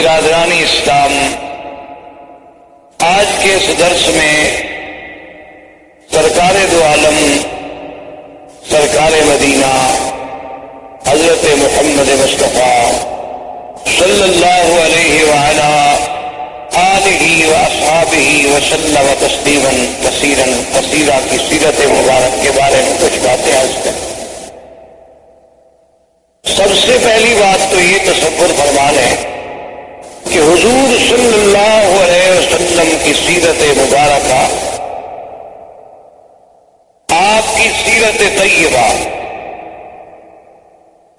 برادران اسلام، آج کے اس درس میں سرکار دو عالم سرکار مدینہ حضرت محمد مصطفیٰ صلی اللہ علیہ وعلا آلہ واصحابہ وسلم تسلیما کثیرا کثیرا کی سیرت مبارک کے بارے میں کچھ باتیں عرض کریں۔ سب سے پہلی بات تو یہ تصور فرما لیں کہ حضور صلی اللہ علیہ وسلم کی سیرت مبارکہ، آپ کی سیرت طیبہ،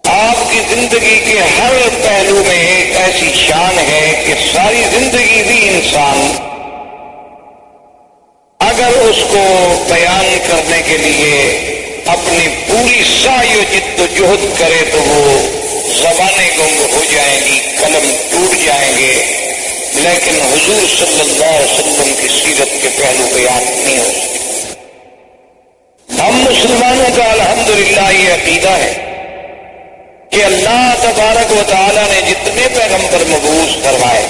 آپ کی زندگی کے ہر پہلو میں ایک ایسی شان ہے کہ ساری زندگی بھی انسان اگر اس کو بیان کرنے کے لیے اپنی پوری سعی و جد و جہد کرے تو وہ زبانیں گنگ ہو جائیں گی، قلم ٹوٹ جائیں گے، لیکن حضور صلی اللہ علیہ وسلم کی سیرت کے پہلو بیان نہیں ہو سکتے۔ ہم مسلمانوں کا الحمدللہ یہ عقیدہ ہے کہ اللہ تبارک و تعالی نے جتنے پیغمبر مبعوث فرمائے،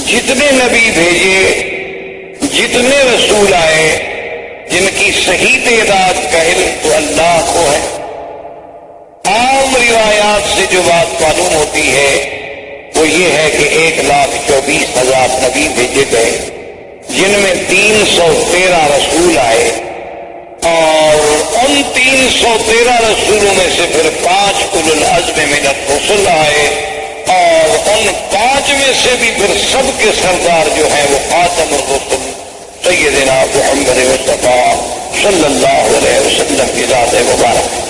جتنے نبی بھیجے، جتنے رسول آئے، جن کی صحیح تعداد کا علم تو اللہ کو ہے۔ عام روایات سے جو بات معلوم ہوتی ہے وہ یہ ہے کہ 1,24,000 نبی بھیجے گئے، جن میں 313 رسول آئے، اور ان 313 رسولوں میں سے پھر 5 اولو العزم من الرسل آئے، اور ان 5 میں سے بھی پھر سب کے سردار جو ہیں وہ خاتم الرسل سیدنا محمد مصطفیٰ صلی اللہ علیہ وسلم کی ذات مبارک۔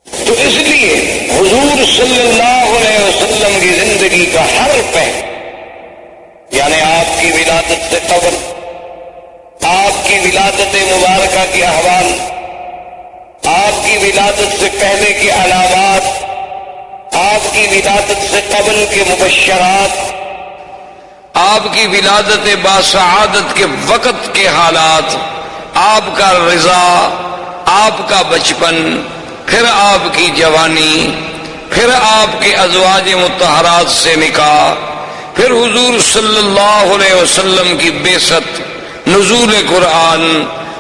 تو اس لیے حضور صلی اللہ علیہ وسلم کی زندگی کا ہر پہلو، یعنی آپ کی ولادت سے قبل، آپ کی ولادت مبارکہ کے احوال، آپ کی ولادت سے پہلے کے علامات، آپ کی ولادت سے قبل کے مبشرات، آپ کی ولادت باسعادت کے وقت کے حالات، آپ کا رضا، آپ کا بچپن، پھر آپ کی جوانی، پھر آپ کے ازواج مطہرات سے نکاح، پھر حضور صلی اللہ علیہ وسلم کی بعثت، نزول قرآن،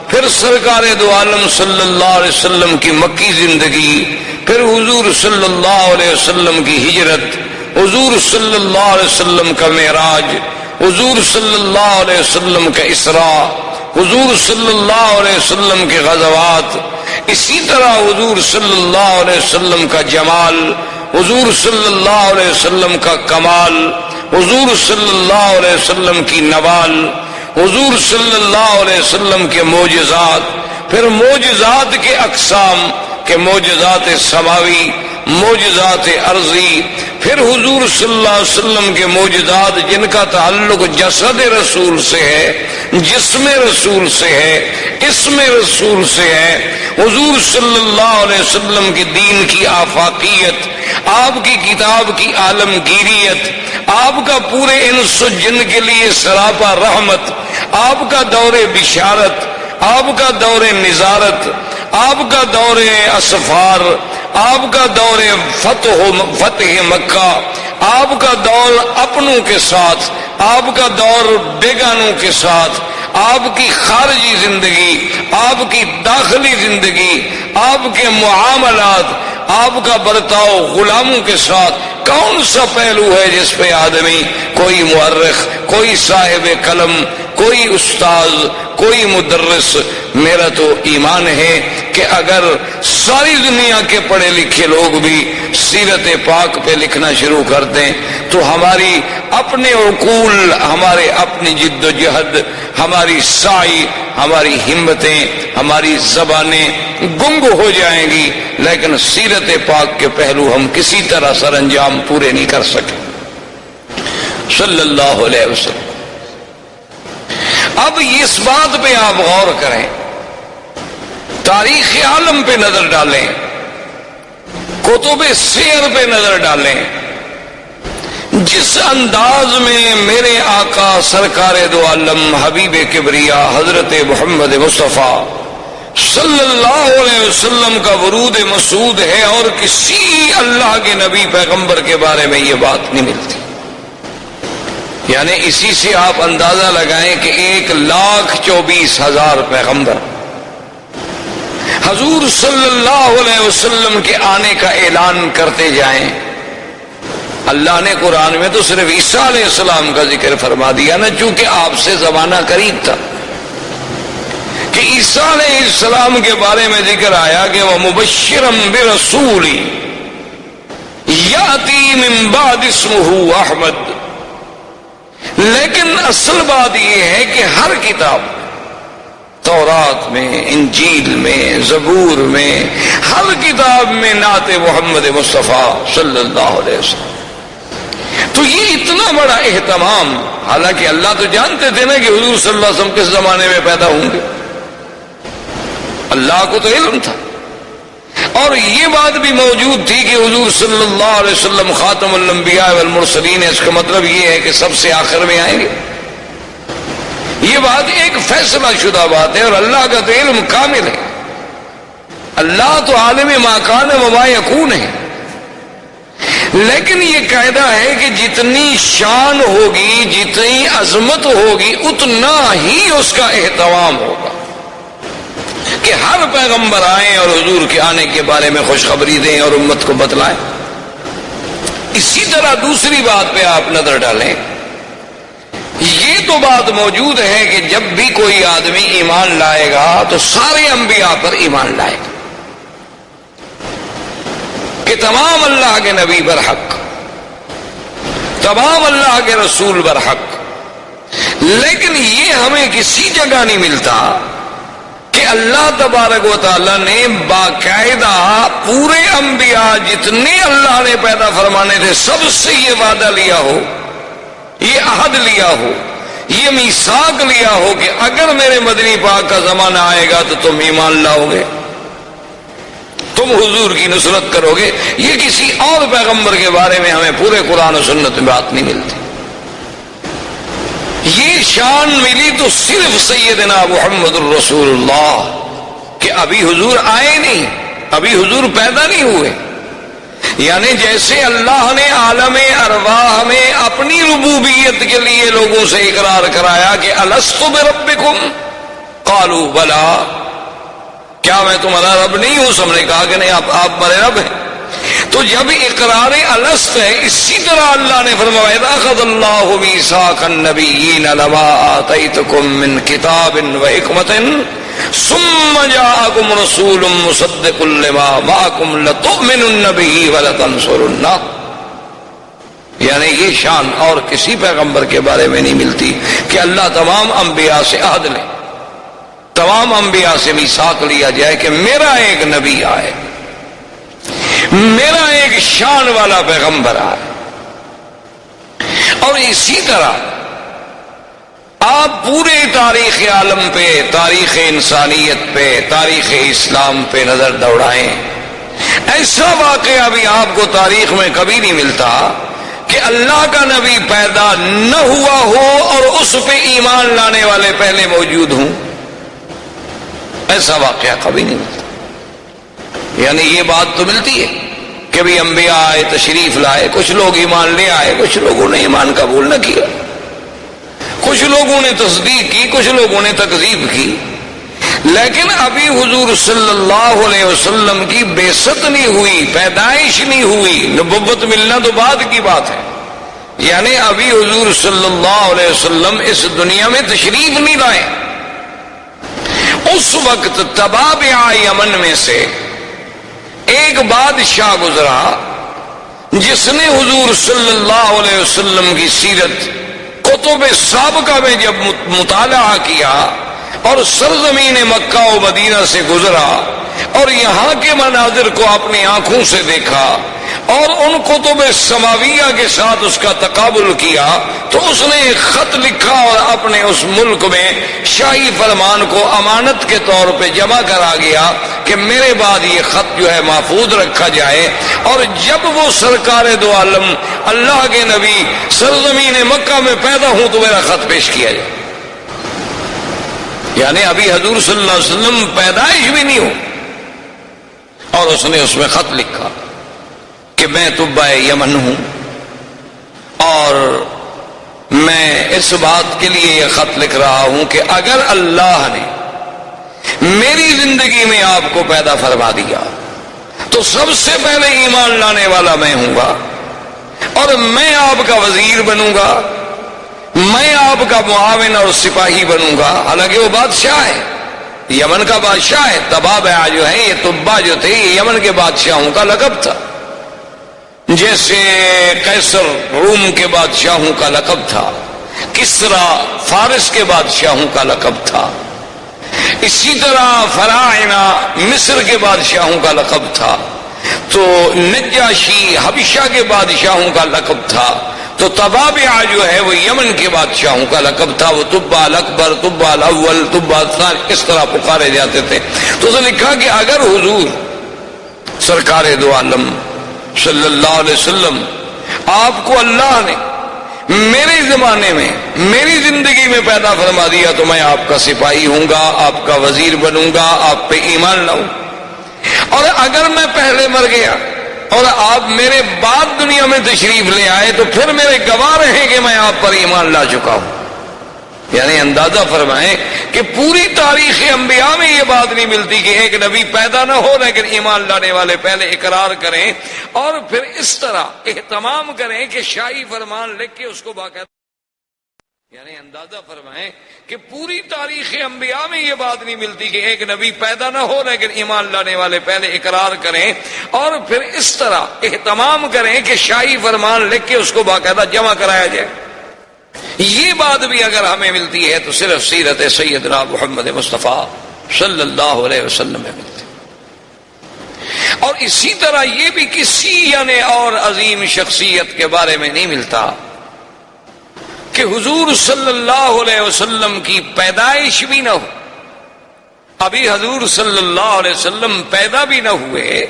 پھر سرکار دو عالم صلی اللہ علیہ وسلم کی مکی زندگی، پھر حضور صلی اللہ علیہ وسلم کی ہجرت، حضور صلی اللہ علیہ وسلم کا معراج، حضور صلی اللہ علیہ وسلم کا اسراء، حضور صلی اللہ علیہ وسلم کے غزوات، اسی طرح حضور صلی اللہ علیہ وسلم کا جمال، حضور صلی اللہ علیہ وسلم کا کمال، حضور صلی اللہ علیہ وسلم کی نوال، حضور صلی اللہ علیہ وسلم کے معجزات، پھر معجزات کے اقسام کے معجزات سماوی، معجزات ارضی، پھر حضور صلی اللہ علیہ وسلم کے معجزات جن کا تعلق جسد رسول سے ہے، جسم رسول سے ہے، اسم رسول سے ہے، حضور صلی اللہ علیہ وسلم کی دین کی آفاقیت، آپ کی کتاب کی عالمگیریت، آپ کا پورے انس و جن کے لیے سراپا رحمت، آپ کا دور بشارت، آپ کا دور نظارت، آپ کا دور اسفار، آپ کا دور فتح مکہ، آپ کا دور اپنوں کے ساتھ، آپ کا دور بیگانوں کے ساتھ، آپ کی خارجی زندگی، آپ کی داخلی زندگی، آپ کے معاملات، آپ کا برتاؤ غلاموں کے ساتھ، کون سا پہلو ہے جس پہ آدمی، کوئی مورخ، کوئی صاحب قلم، کوئی استاذ، کوئی مدرس، میرا تو ایمان ہے کہ اگر ساری دنیا کے پڑھے لکھے لوگ بھی سیرت پاک پہ لکھنا شروع کر دیں تو ہماری اپنے عقول، ہمارے اپنی جد و جہد، ہماری سعی، ہماری ہمتیں، ہماری زبانیں گنگ ہو جائیں گی، لیکن سیرت پاک کے پہلو ہم کسی طرح سر انجام پورے نہیں کر سکے صلی اللہ علیہ وسلم۔ اب اس بات پہ آپ غور کریں، تاریخ عالم پہ نظر ڈالیں، کتب سیر پہ نظر ڈالیں، جس انداز میں میرے آقا سرکار دو عالم حبیب کبریا حضرت محمد مصطفیٰ صلی اللہ علیہ وسلم کا ورود مسعود ہے، اور کسی اللہ کے نبی پیغمبر کے بارے میں یہ بات نہیں ملتی۔ یعنی اسی سے آپ اندازہ لگائیں کہ 1,24,000 پیغمبر حضور صلی اللہ علیہ وسلم کے آنے کا اعلان کرتے جائیں۔ اللہ نے قرآن میں تو صرف عیسیٰ علیہ السلام کا ذکر فرما دیا نا، چونکہ آپ سے زمانہ قریب تھا، کہ عیسیٰ علیہ السلام کے بارے میں ذکر آیا کہ وہ مبشرم برسول یاتی من بعد اسمہ احمد۔ لیکن اصل بات یہ ہے کہ ہر کتاب، تورات میں، انجیل میں، زبور میں، ہر کتاب میں نعت محمد مصطفیٰ صلی اللہ علیہ وسلم۔ تو یہ اتنا بڑا اہتمام، حالانکہ اللہ تو جانتے تھے نا کہ حضور صلی اللہ علیہ وسلم کس زمانے میں پیدا ہوں گے، اللہ کو تو علم تھا، اور یہ بات بھی موجود تھی کہ حضور صلی اللہ علیہ وسلم خاتم الانبیاء والمرسلین ہے، اس کا مطلب یہ ہے کہ سب سے آخر میں آئیں گے۔ یہ بات ایک فیصلہ شدہ بات ہے، اور اللہ کا تو علم کامل ہے، اللہ تو عالم ما کان و ما یکون ہے۔ لیکن یہ قاعدہ ہے کہ جتنی شان ہوگی، جتنی عظمت ہوگی، اتنا ہی اس کا اہتمام ہوگا کہ ہر پیغمبر آئیں اور حضور کے آنے کے بارے میں خوشخبری دیں اور امت کو بتلائیں۔ اسی طرح دوسری بات پہ آپ نظر ڈالیں، یہ تو بات موجود ہے کہ جب بھی کوئی آدمی ایمان لائے گا تو سارے انبیاء پر ایمان لائے گا، کہ تمام اللہ کے نبی برحق، تمام اللہ کے رسول برحق۔ لیکن یہ ہمیں کسی جگہ نہیں ملتا کہ اللہ تبارک و تعالیٰ نے باقاعدہ پورے انبیاء جتنے اللہ نے پیدا فرمانے تھے سب سے یہ وعدہ لیا ہو، یہ عہد لیا ہو، یہ میثاق لیا ہو کہ اگر میرے مدنی پاک کا زمانہ آئے گا تو تم ایمان لاؤ گے، تم حضور کی نصرت کرو گے۔ یہ کسی اور پیغمبر کے بارے میں ہمیں پورے قرآن و سنت میں بات نہیں ملتی۔ یہ شان ملی تو صرف سیدنا محمد الرسول اللہ، کہ ابھی حضور آئے نہیں، ابھی حضور پیدا نہیں ہوئے۔ یعنی جیسے اللہ نے عالم ارواح میں اپنی ربوبیت کے لیے لوگوں سے اقرار کرایا کہ الست بربکم قالوا بلا، کیا میں تمہارا رب نہیں ہوں؟ سب نے کہا کہ نہیں، آپ میرے رب ہیں۔ تو جب اقرار الست ہے، اسی طرح اللہ نے فرمایا اذ اخذ اللہ میثاق النبیین لما آتیتکم من کتاب و حکمت ثم جاءکم رسول مصدق لما معکم لتؤمنن به ولتنصرنہ۔ یعنی یہ شان اور کسی پیغمبر کے بارے میں نہیں ملتی کہ اللہ تمام انبیاء سے عہد لے، تمام انبیاء سے میثاق لیا جائے کہ میرا ایک نبی آئے، میرا ایک شان والا پیغمبر آئے۔ اور اسی طرح آپ پورے تاریخ عالم پہ، تاریخ انسانیت پہ، تاریخ اسلام پہ نظر دوڑائیں، ایسا واقعہ بھی آپ کو تاریخ میں کبھی نہیں ملتا کہ اللہ کا نبی پیدا نہ ہوا ہو اور اس پہ ایمان لانے والے پہلے موجود ہوں، ایسا واقعہ کبھی نہیں ملتا۔ یعنی یہ بات تو ملتی ہے کہ بھی انبیاء آئے، تشریف لائے، کچھ لوگ ایمان لے آئے، کچھ لوگوں نے ایمان قبول نہ کیا، کچھ لوگوں نے تصدیق کی، کچھ لوگوں نے تکذیب کی۔ لیکن ابھی حضور صلی اللہ علیہ وسلم کی بعثت نہیں ہوئی، پیدائش نہیں ہوئی، نبوت ملنا تو بعد کی بات ہے۔ یعنی ابھی حضور صلی اللہ علیہ وسلم اس دنیا میں تشریف نہیں لائے۔ اس وقت تبابع یمن میں سے ایک بادشاہ گزرا جس نے حضور صلی اللہ علیہ وسلم کی سیرت کتب سابقہ میں جب مطالعہ کیا اور سرزمین مکہ و مدینہ سے گزرا اور یہاں کے مناظر کو اپنی آنکھوں سے دیکھا اور ان کتب سماویہ کے ساتھ اس کا تقابل کیا، تو اس نے ایک خط لکھا اور اپنے اس ملک میں شاہی فرمان کو امانت کے طور پہ جمع کرا گیا کہ میرے بعد یہ خط جو ہے محفوظ رکھا جائے، اور جب وہ سرکار دو عالم اللہ کے نبی سرزمین مکہ میں پیدا ہوں تو میرا خط پیش کیا جائے۔ یعنی ابھی حضور صلی اللہ علیہ وسلم پیدائش بھی نہیں ہو، اور اس نے اس میں خط لکھا کہ میں طبع یمن ہوں، اور میں اس بات کے لیے یہ خط لکھ رہا ہوں کہ اگر اللہ نے میری زندگی میں آپ کو پیدا فرما دیا تو سب سے پہلے ایمان لانے والا میں ہوں گا، اور میں آپ کا وزیر بنوں گا، میں آپ کا معاون اور سپاہی بنوں گا۔ حالانکہ وہ بادشاہ ہے، یمن کا بادشاہ ہے۔ تبابع جو ہے، یہ طبا جو تھے، یہ یمن کے بادشاہوں کا لقب تھا، جیسے قیصر روم کے بادشاہوں کا لقب تھا، کسرا فارس کے بادشاہوں کا لقب تھا، اسی طرح فراعنہ مصر کے بادشاہوں کا لقب تھا، تو نجاشی حبشہ کے بادشاہوں کا لقب تھا، تو تبابع جو ہے وہ یمن کے بادشاہوں کا لقب تھا۔ وہ طبع الاکبر، طبع الاول، طبع الثانی، اس طرح پکارے جاتے تھے۔ تو اس نے لکھا کہ اگر حضور سرکار دو عالم صلی اللہ علیہ وسلم آپ کو اللہ نے میرے زمانے میں میری زندگی میں پیدا فرما دیا تو میں آپ کا سپاہی ہوں گا، آپ کا وزیر بنوں گا، آپ پہ ایمان لاؤں، اور اگر میں پہلے مر گیا اور آپ میرے بعد دنیا میں تشریف لے آئے تو پھر میرے گواہ رہیں کہ میں آپ پر ایمان لا چکا ہوں۔ یعنی اندازہ فرمائیں کہ پوری تاریخ انبیاء میں یہ بات نہیں ملتی کہ ایک نبی پیدا نہ ہو لیکن ایمان لانے والے پہلے اقرار کریں اور پھر اس طرح اہتمام کریں کہ شاہی فرمان لکھ کے اس کو باقاعدہ، یعنی اندازہ فرمائیں کہ پوری تاریخ انبیاء میں یہ بات نہیں ملتی کہ ایک نبی پیدا نہ ہو لیکن ایمان لانے والے پہلے اقرار کریں اور پھر اس طرح اہتمام کریں کہ شاہی فرمان لکھ کے اس کو باقاعدہ جمع کرایا جائے۔ یہ بات بھی اگر ہمیں ملتی ہے تو صرف سیرت سیدنا محمد مصطفیٰ صلی اللہ علیہ وسلم میں ملتی، اور اسی طرح یہ بھی کسی یعنی اور عظیم شخصیت کے بارے میں نہیں ملتا کہ حضور صلی اللہ علیہ وسلم کی پیدائش بھی نہ ہو، ابھی حضور صلی اللہ علیہ وسلم پیدا بھی نہ ہوئے،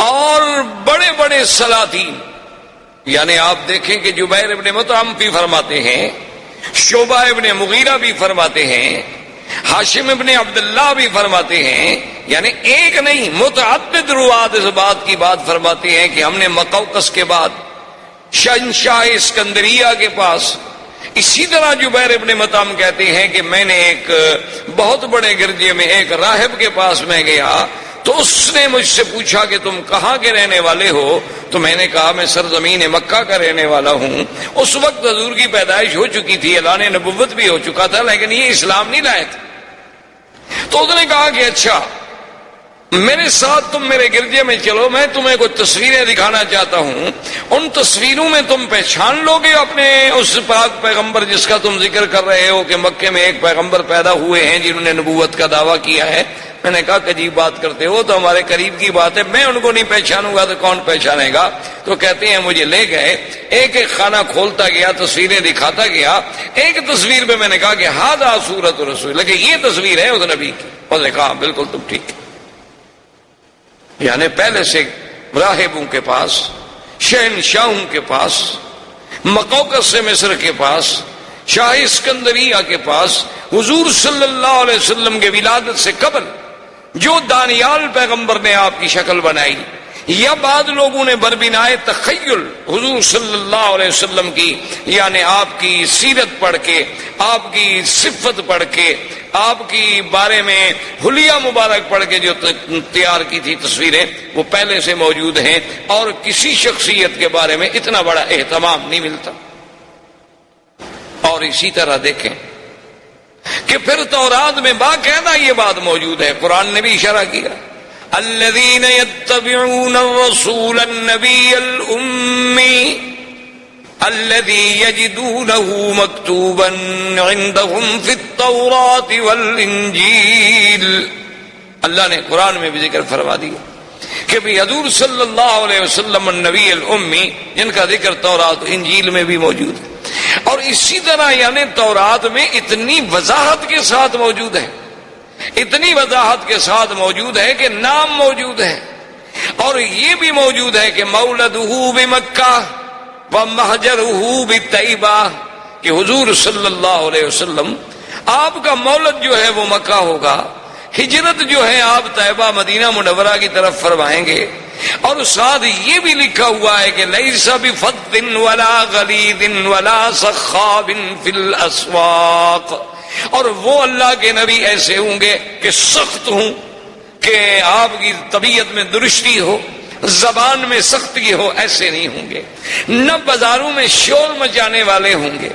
اور بڑے بڑے سلاطین، یعنی آپ دیکھیں کہ جبیر ابن مطعم بھی فرماتے ہیں، شعبہ ابن مغیرہ بھی فرماتے ہیں، ہاشم ابن عبداللہ بھی فرماتے ہیں، یعنی ایک نہیں متعدد روات اس بات کی بات فرماتے ہیں کہ ہم نے مقوقس کے بعد شہنشاہ اسکندریہ کے پاس، اسی طرح جبیر ابن مطعم کہتے ہیں کہ میں نے ایک بہت بڑے گرجے میں ایک راہب کے پاس میں گیا تو اس نے مجھ سے پوچھا کہ تم کہاں کے رہنے والے ہو، تو میں نے کہا میں سرزمین مکہ کا رہنے والا ہوں۔ اس وقت حضور کی پیدائش ہو چکی تھی، اعلان نبوت بھی ہو چکا تھا، لیکن یہ اسلام نہیں لائے تھے۔ تو اس نے کہا کہ اچھا میرے ساتھ تم میرے گرجے میں چلو، میں تمہیں کچھ تصویریں دکھانا چاہتا ہوں، ان تصویروں میں تم پہچان لو گے اپنے اس پاک پیغمبر جس کا تم ذکر کر رہے ہو کہ مکے میں ایک پیغمبر پیدا ہوئے ہیں جنہوں نے نبوت کا دعویٰ کیا ہے۔ میں نے کہا کہ عجیب بات کرتے ہو، تو ہمارے قریب کی بات ہے، میں ان کو نہیں پہچانوں گا تو کون پہچانے گا؟ تو کہتے ہیں مجھے لے گئے، ایک ایک خانہ کھولتا گیا، تصویریں دکھاتا گیا۔ ایک تصویر پہ میں نے کہا کہ ھذا صورت رسول، لیکن یہ تصویر ہے اس نبی کی۔ اس نے کہا بالکل تم ٹھیک ہے۔ یعنی پہلے سے راہبوں کے پاس، شہنشاہوں کے پاس، مقوقس سے مصر کے پاس، شاہ اسکندریہ کے پاس، حضور صلی اللہ علیہ وسلم کے ولادت سے قبل جو دانیال پیغمبر نے آپ کی شکل بنائی، یا بعض لوگوں نے بربنائے تخیل حضور صلی اللہ علیہ وسلم کی، یعنی آپ کی سیرت پڑھ کے، آپ کی صفت پڑھ کے، آپ کی بارے میں حلیہ مبارک پڑھ کے جو تیار کی تھی تصویریں، وہ پہلے سے موجود ہیں، اور کسی شخصیت کے بارے میں اتنا بڑا اہتمام نہیں ملتا۔ اور اسی طرح دیکھیں کہ پھر تورات میں باقاعدہ یہ بات موجود ہے، قرآن نے بھی اشارہ کیا، الذین یتبعون الرسول النبی الأمی الذی یجدونہ مکتوبا عندہم فی التوراة والانجیل۔ اللہ نے قرآن میں بھی ذکر فرما دیا کہ بھی حضور صلی اللہ علیہ وسلم النبی الامی، جن کا ذکر تورات و انجیل میں بھی موجود ہے، اور اسی طرح یعنی تورات میں اتنی وضاحت کے ساتھ موجود ہے، اتنی وضاحت کے ساتھ موجود ہے کہ نام موجود ہے، اور یہ بھی موجود ہے کہ مولدہ بمکہ ومہجرہ بطیبہ، کہ حضور صلی اللہ علیہ وسلم آپ کا مولد جو ہے وہ مکہ ہوگا، ہجرت جو ہے آپ طیبہ مدینہ منورہ کی طرف فرمائیں گے، اور ساتھ یہ بھی لکھا ہوا ہے کہ لیس بفظ ولا غلیظ ولا سخاب فی الاسواق، اور وہ اللہ کے نبی ایسے ہوں گے کہ سخت ہوں، کہ آپ کی طبیعت میں درستی ہو، زبان میں سختی ہو، ایسے نہیں ہوں گے، نہ بازاروں میں شور مچانے والے ہوں گے۔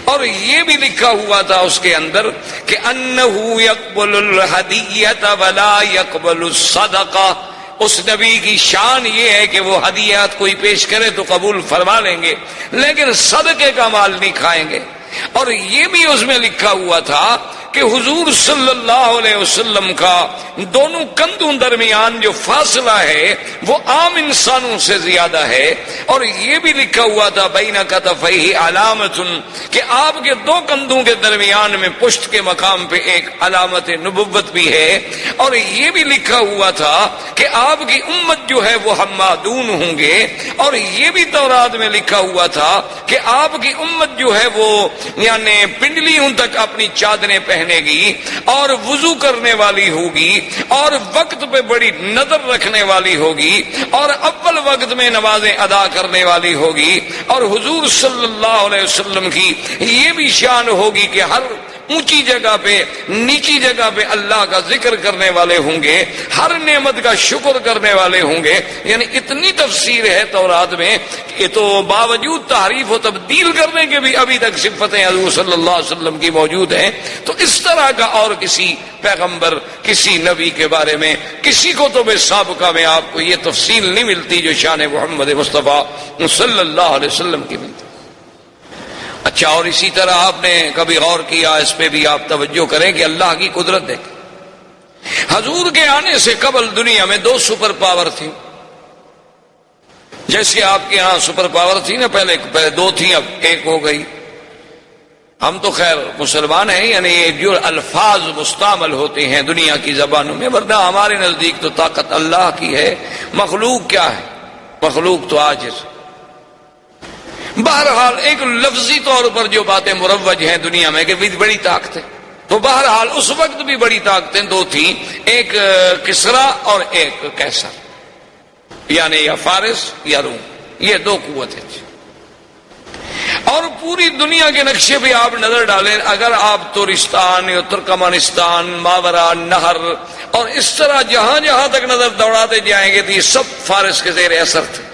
اور یہ بھی لکھا ہوا تھا اس کے اندر کہ انہ یقبل الہدیۃ ولا یقبل الصدقہ، اس نبی کی شان یہ ہے کہ وہ ہدیات کوئی پیش کرے تو قبول فرما لیں گے، لیکن صدقے کا مال نہیں کھائیں گے۔ اور یہ بھی اس میں لکھا ہوا تھا کہ حضور صلی اللہ علیہ وسلم کا دونوں کندھوں درمیان جو فاصلہ ہے وہ عام انسانوں سے زیادہ ہے، اور یہ بھی لکھا ہوا تھا بین کتفیہ علامت، کہ آپ کے دو کندھوں کے درمیان میں پشت کے مقام پہ ایک علامت نبوت بھی ہے، اور یہ بھی لکھا ہوا تھا کہ آپ کی امت جو ہے وہ حمادون ہوں گے، اور یہ بھی تورات میں لکھا ہوا تھا کہ آپ کی امت جو ہے وہ یعنی پنڈلیوں تک اپنی چادریں پہنے گی، اور وضو کرنے والی ہوگی، اور وقت پہ بڑی نظر رکھنے والی ہوگی، اور اول وقت میں نمازیں ادا کرنے والی ہوگی، اور حضور صلی اللہ علیہ وسلم کی یہ بھی شان ہوگی کہ ہر اونچی جگہ پہ نیچی جگہ پہ اللہ کا ذکر کرنے والے ہوں گے، ہر نعمت کا شکر کرنے والے ہوں گے۔ یعنی اتنی تفسیر ہے تورات میں کہ تو باوجود تحریف و تبدیل کرنے کے بھی ابھی تک صفتیں حضور صلی اللہ علیہ وسلم کی موجود ہیں۔ تو اس طرح کا اور کسی پیغمبر، کسی نبی کے بارے میں کسی کو تو بے سابقہ میں آپ کو یہ تفصیل نہیں ملتی جو شان محمد مصطفیٰ صلی اللہ علیہ وسلم کی ملتی۔ اچھا، اور اسی طرح آپ نے کبھی غور کیا، اس پہ بھی آپ توجہ کریں کہ اللہ کی قدرت دیکھیں۔ حضور کے آنے سے قبل دنیا میں دو سپر پاور تھی، جیسے آپ کے ہاں سپر پاور تھی نا، پہلے دو تھی، اب ایک ہو گئی۔ ہم تو خیر مسلمان ہیں، یعنی یہ جو الفاظ مستعمل ہوتے ہیں دنیا کی زبانوں میں، ورنہ ہمارے نزدیک تو طاقت اللہ کی ہے، مخلوق کیا ہے؟ مخلوق تو عاجز۔ بہرحال ایک لفظی طور پر جو باتیں مروج ہیں دنیا میں کہ بڑی طاقت ہے، تو بہرحال اس وقت بھی بڑی طاقتیں دو تھیں، ایک کسرا اور ایک کیسر، یعنی یا فارس یا روم، یہ دو قوتیں تھیں۔ اور پوری دنیا کے نقشے پہ آپ نظر ڈالیں، اگر آپ ترکستان یا ترکمانستان، ماورا نہر اور اس طرح جہاں جہاں تک نظر دوڑاتے جائیں گے تو یہ سب فارس کے زیر اثر تھے۔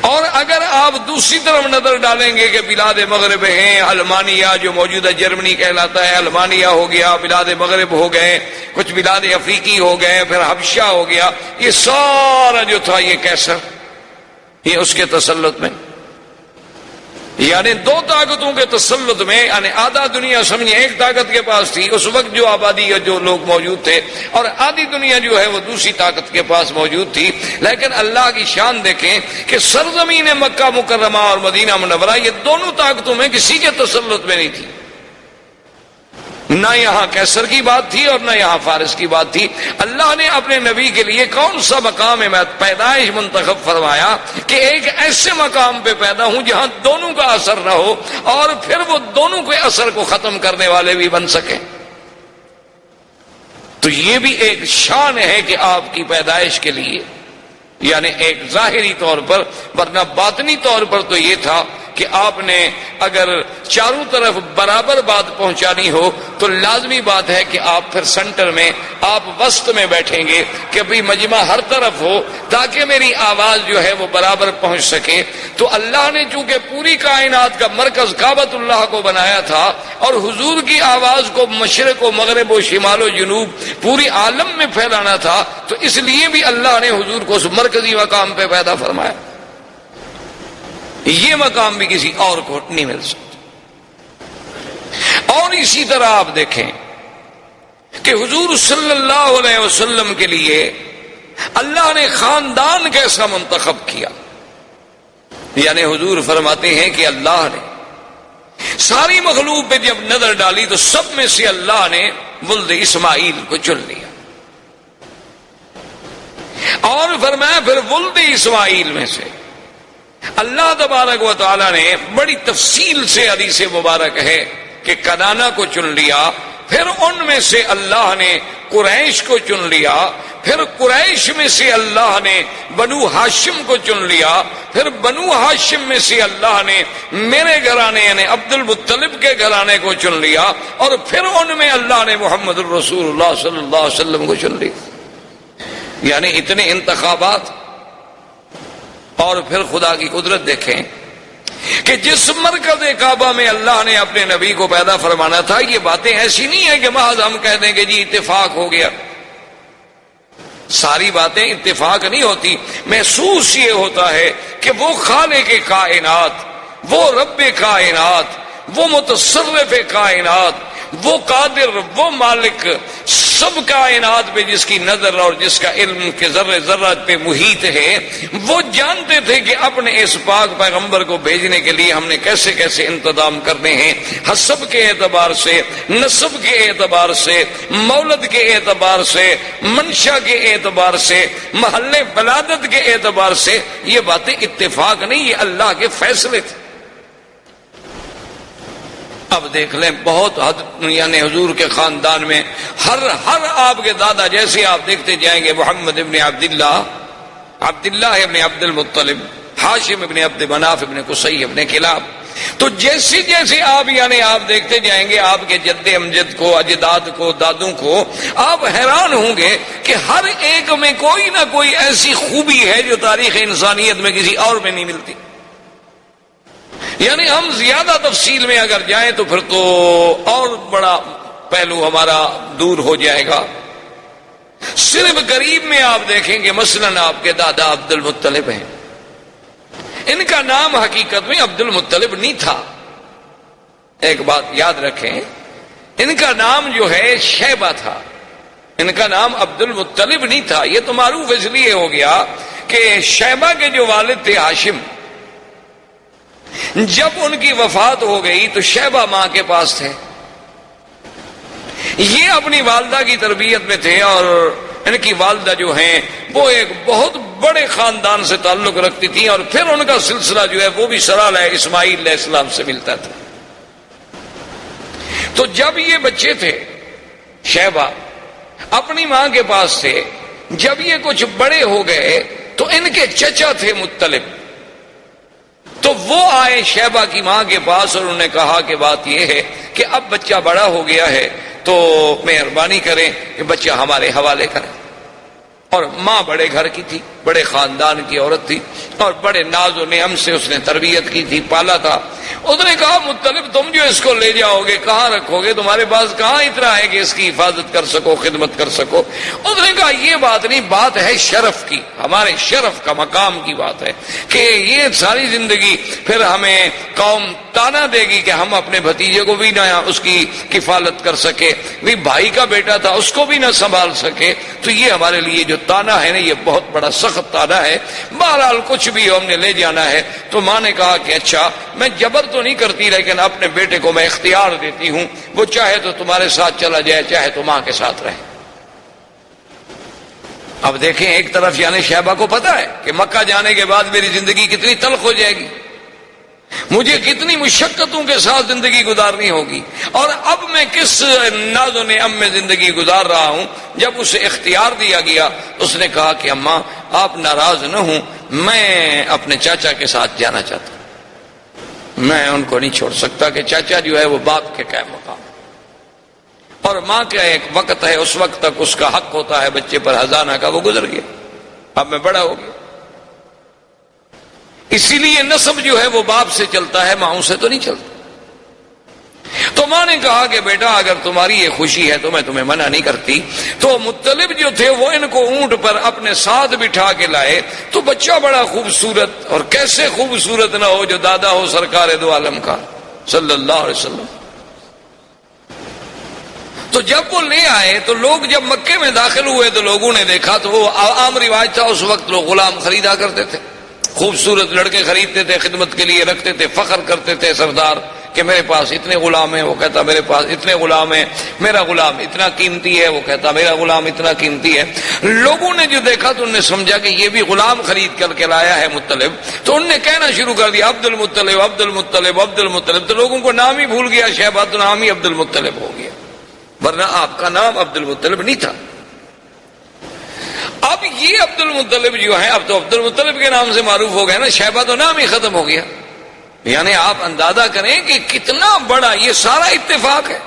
اور اگر آپ دوسری طرف نظر ڈالیں گے کہ بلاد مغرب ہیں، المانیہ جو موجودہ جرمنی کہلاتا ہے، المانیہ ہو گیا، بلاد مغرب ہو گئے، کچھ بلاد افریقی ہو گئے، پھر حبشہ ہو گیا، یہ سارا جو تھا یہ کیسر، یہ اس کے تسلط میں، یعنی دو طاقتوں کے تسلط میں، یعنی آدھا دنیا سمجھے ایک طاقت کے پاس تھی اس وقت جو آبادی یا جو لوگ موجود تھے، اور آدھی دنیا جو ہے وہ دوسری طاقت کے پاس موجود تھی۔ لیکن اللہ کی شان دیکھیں کہ سرزمین مکہ مکرمہ اور مدینہ منورہ یہ دونوں طاقتوں میں کسی کے تسلط میں نہیں تھی، نہ یہاں کیسر کی بات تھی اور نہ یہاں فارس کی بات تھی۔ اللہ نے اپنے نبی کے لیے کون سا مقام پیدائش منتخب فرمایا کہ ایک ایسے مقام پہ پیدا ہوں جہاں دونوں کا اثر نہ ہو، اور پھر وہ دونوں کے اثر کو ختم کرنے والے بھی بن سکیں۔ تو یہ بھی ایک شان ہے کہ آپ کی پیدائش کے لیے، یعنی ایک ظاہری طور پر، ورنہ باطنی طور پر تو یہ تھا کہ آپ نے اگر چاروں طرف برابر بات پہنچانی ہو تو لازمی بات ہے کہ آپ پھر سینٹر میں، آپ وسط میں بیٹھیں گے کہ بھی مجمع ہر طرف ہو تاکہ میری آواز جو ہے وہ برابر پہنچ سکے۔ تو اللہ نے چونکہ پوری کائنات کا مرکز کعبۃ اللہ کو بنایا تھا، اور حضور کی آواز کو مشرق و مغرب و شمال و جنوب پوری عالم میں پھیلانا تھا، تو اس لیے بھی اللہ نے حضور کو اس مرکزی مقام پہ پیدا فرمایا۔ یہ مقام بھی کسی اور کو نہیں مل سکتا۔ اور اسی طرح آپ دیکھیں کہ حضور صلی اللہ علیہ وسلم کے لیے اللہ نے خاندان کیسا منتخب کیا، یعنی حضور فرماتے ہیں کہ اللہ نے ساری مخلوق پہ جب نظر ڈالی تو سب میں سے اللہ نے ولد اسماعیل کو چن لیا، اور فرمایا پھر ولد اسماعیل میں سے اللہ تبارک و تعالی نے بڑی تفصیل سے حدیث مبارک ہے کہ کنانا کو چن لیا، پھر ان میں سے اللہ نے قریش کو چن لیا، پھر قریش میں سے اللہ نے بنو ہاشم کو چن لیا، پھر بنو ہاشم میں سے اللہ نے میرے گھرانے یعنی عبد المطلب کے گھرانے کو چن لیا، اور پھر ان میں اللہ نے محمد الرسول اللہ صلی اللہ علیہ وسلم کو چن لیا۔ یعنی اتنے انتخابات، اور پھر خدا کی قدرت دیکھیں کہ جس مرکز کعبہ میں اللہ نے اپنے نبی کو پیدا فرمانا تھا، یہ باتیں ایسی نہیں ہیں کہ محض ہم کہہ دیں کہ جی اتفاق ہو گیا۔ ساری باتیں اتفاق نہیں ہوتی، محسوس یہ ہوتا ہے کہ وہ خالق کائنات، وہ رب کائنات، وہ متصرف کائنات، وہ قادر، وہ مالک سب کائنات پہ جس کی نظر اور جس کا علم کے ذرے ذرات پہ محیط ہے، وہ جانتے تھے کہ اپنے اس پاک پیغمبر کو بھیجنے کے لیے ہم نے کیسے کیسے انتظام کرنے ہیں، حسب کے اعتبار سے، نسب کے اعتبار سے، مولد کے اعتبار سے، منشا کے اعتبار سے، محل ولادت کے اعتبار سے۔ یہ باتیں اتفاق نہیں، یہ اللہ کے فیصلے تھے۔ اب دیکھ لیں بہت حد یعنی حضور کے خاندان میں ہر آپ کے دادا جیسے آپ دیکھتے جائیں گے، محمد ابن عبداللہ ابن عبد المطلب، ہاشم ابن عبد مناف ابن قصی ابن کلاب، تو جیسے جیسے آپ یعنی آپ دیکھتے جائیں گے آپ کے جد امجد کو، اجداد کو، دادوں کو، آپ حیران ہوں گے کہ ہر ایک میں کوئی نہ کوئی ایسی خوبی ہے جو تاریخ انسانیت میں کسی اور میں نہیں ملتی۔ یعنی ہم زیادہ تفصیل میں اگر جائیں تو پھر تو اور بڑا پہلو ہمارا دور ہو جائے گا۔ صرف قریب میں آپ دیکھیں گے مثلاً آپ کے دادا عبد المطلب ہیں، ان کا نام حقیقت میں عبد المطلب نہیں تھا۔ ایک بات یاد رکھیں، ان کا نام جو ہے شیبہ تھا، ان کا نام عبد المطلب نہیں تھا۔ یہ تو معروف اس لیے ہو گیا کہ شیبہ کے جو والد تھے ہاشم، جب ان کی وفات ہو گئی تو شیبہ ماں کے پاس تھے، یہ اپنی والدہ کی تربیت میں تھے، اور ان کی والدہ جو ہیں وہ ایک بہت بڑے خاندان سے تعلق رکھتی تھی، اور پھر ان کا سلسلہ جو ہے وہ بھی سرال ہے اسماعیل علیہ السلام سے ملتا تھا۔ تو جب یہ بچے تھے شیبہ اپنی ماں کے پاس تھے، جب یہ کچھ بڑے ہو گئے تو ان کے چچا تھے مطلب، تو وہ آئے شیبہ کی ماں کے پاس اور انہوں نے کہا کہ بات یہ ہے کہ اب بچہ بڑا ہو گیا ہے تو مہربانی کریں کہ بچہ ہمارے حوالے کریں۔ اور ماں بڑے گھر کی تھی، بڑے خاندان کی عورت تھی، اور بڑے ناز و نعم سے اس نے تربیت کی تھی، پالا تھا۔ اس نے کہا مطلب تم جو اس کو لے جاؤ گے کہاں رکھو گے، تمہارے پاس کہاں اتنا ہے کہ اس کی حفاظت کر سکو، خدمت کر سکو۔ اس نے کہا یہ بات نہیں، بات ہے شرف کی، ہمارے شرف کا مقام کی بات ہے کہ یہ ساری زندگی پھر ہمیں قوم تانا دے گی کہ ہم اپنے بھتیجے کو بھی نہ اس کی کفالت کر سکے، بھی بھائی کا بیٹا تھا اس کو بھی نہ سنبھال سکے، تو یہ ہمارے لیے جو تانا ہے نا یہ بہت بڑا سخت تانا ہے۔ بہرحال کچھ بھی ہم نے لے جانا ہے۔ تو ماں نے کہا کہ اچھا میں جبر تو نہیں کرتی لیکن اپنے بیٹے کو میں اختیار دیتی ہوں، وہ چاہے تو تمہارے ساتھ چلا جائے چاہے تو ماں کے ساتھ رہے۔ اب دیکھیں ایک طرف یعنی شیبہ کو پتا ہے کہ مکہ جانے کے بعد میری زندگی کتنی تلخ ہو جائے گی، مجھے کتنی مشقتوں کے ساتھ زندگی گزارنی ہوگی، اور اب میں کس ناز و نعم میں زندگی گزار رہا ہوں۔ جب اسے اختیار دیا گیا اس نے کہا کہ اماں آپ ناراض نہ ہوں، میں اپنے چاچا کے ساتھ جانا چاہتا ہوں، میں ان کو نہیں چھوڑ سکتا کہ چاچا جو ہے وہ باپ کے قائم مقام، اور ماں کا ایک وقت ہے اس وقت تک اس کا حق ہوتا ہے بچے پر ہزانہ کا، وہ گزر گیا، اب میں بڑا ہو گیا۔ اسی لیے نسب جو ہے وہ باپ سے چلتا ہے، ماں سے تو نہیں چلتا۔ تو ماں نے کہا کہ بیٹا اگر تمہاری یہ خوشی ہے تو میں تمہیں منع نہیں کرتی۔ تو مطلب جو تھے وہ ان کو اونٹ پر اپنے ساتھ بٹھا کے لائے، تو بچہ بڑا خوبصورت، اور کیسے خوبصورت نہ ہو جو دادا ہو سرکار دو عالم کا صلی اللہ علیہ وسلم۔ تو جب وہ لے آئے تو لوگ جب مکے میں داخل ہوئے تو لوگوں نے دیکھا، تو وہ عام رواج تھا اس وقت لوگ غلام خریدا کرتے تھے، خوبصورت لڑکے خریدتے تھے، خدمت کے لیے رکھتے تھے، فخر کرتے تھے سردار کہ میرے پاس اتنے غلام ہیں، وہ کہتا میرے پاس اتنے غلام ہیں، میرا غلام اتنا قیمتی ہے، وہ کہتا میرا غلام اتنا قیمتی ہے۔ لوگوں نے جو دیکھا تو انہوں نے سمجھا کہ یہ بھی غلام خرید کر کے لایا ہے مطلب، تو انہوں نے کہنا شروع کر دیا عبد المطلب عبد المطلب عبد المطلب، تو لوگوں کو نام ہی بھول گیا، شیبہ تو نام ہی عبد المطلب ہو گیا، ورنہ آپ کا نام عبد المطلب نہیں تھا۔ اب یہ عبد المطلب جو ہے اب تو عبد المطلب کے نام سے معروف ہو گئے نا، شیبہ تو نام ہی ختم ہو گیا۔ یعنی آپ اندازہ کریں کہ کتنا بڑا یہ سارا اتفاق ہے۔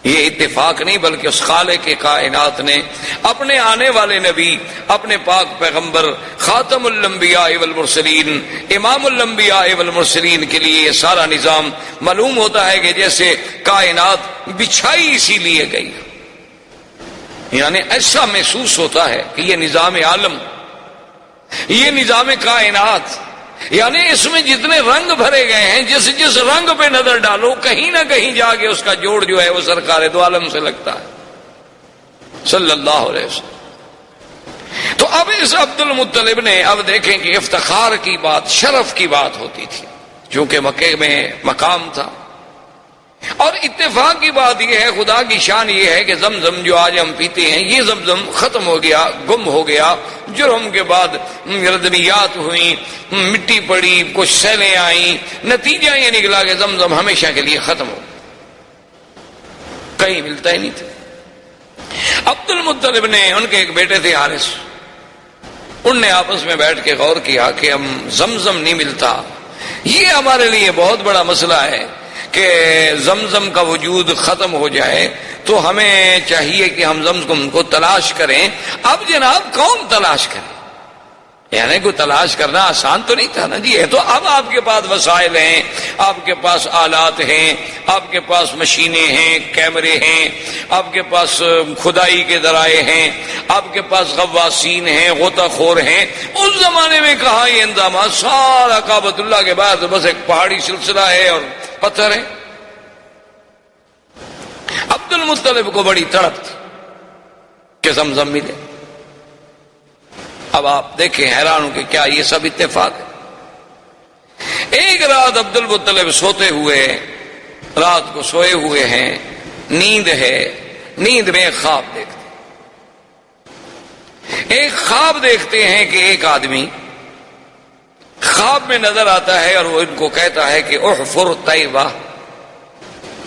یہ اتفاق نہیں بلکہ اس خالق کائنات نے اپنے آنے والے نبی، اپنے پاک پیغمبر خاتم الانبیاء والمرسلین، امام الانبیاء والمرسلین کے لیے یہ سارا نظام معلوم ہوتا ہے کہ جیسے کائنات بچھائی اسی لیے گئی، یعنی ایسا محسوس ہوتا ہے کہ یہ نظام عالم، یہ نظام کائنات، یعنی اس میں جتنے رنگ بھرے گئے ہیں، جس رنگ پہ نظر ڈالو کہیں نہ کہیں جا کے اس کا جوڑ جو ہے وہ سرکار دو عالم سے لگتا ہے صلی اللہ علیہ وسلم۔ تو اب اس عبد المطلب نے، اب دیکھیں کہ افتخار کی بات، شرف کی بات ہوتی تھی، چونکہ مکے میں مقام تھا، اور اتفاق کی بات یہ ہے، خدا کی شان یہ ہے کہ زمزم جو آج ہم پیتے ہیں یہ زمزم ختم ہو گیا، گم ہو گیا، جرم کے بعد ردمیات ہوئیں، مٹی پڑی، کچھ سیلیں آئیں، نتیجہ یہ نکلا کہ زمزم ہمیشہ کے لیے ختم ہو، کہیں ملتا ہی نہیں تھا۔ عبد المطلب نے، ان کے ایک بیٹے تھے حارث، ان نے آپس میں بیٹھ کے غور کیا کہ ہم زمزم نہیں ملتا، یہ ہمارے لیے بہت بڑا مسئلہ ہے کہ زمزم کا وجود ختم ہو جائے، تو ہمیں چاہیے کہ ہم زمزم کو تلاش کریں۔ اب جناب کون تلاش کرے؟ یعنی کوئی تلاش کرنا آسان تو نہیں تھا نا جی، یہ تو اب آپ کے پاس وسائل ہیں، آپ کے پاس آلات ہیں، آپ کے پاس مشینیں ہیں، کیمرے ہیں، آپ کے پاس کھدائی کے ذرائع ہیں، آپ کے پاس غواصین ہیں، غوطہ خور ہیں۔ اس زمانے میں کہاں یہ انتظامات، سارا کعبۃ اللہ کے بعد بس ایک پہاڑی سلسلہ ہے اور پتھر ہے۔ عبد المطلب کو بڑی تڑپ تھی کہ زمزم ملے۔ اب آپ دیکھیں، حیران ہوں کہ کیا یہ سب اتفاق ہے؟ ایک رات عبد المطلب سوتے ہوئے، رات کو سوئے ہوئے ہیں، نیند ہے، نیند میں ایک خواب دیکھتے، ایک خواب دیکھتے ہیں کہ ایک آدمی خواب میں نظر آتا ہے اور وہ ان کو کہتا ہے کہ احفر طیبہ،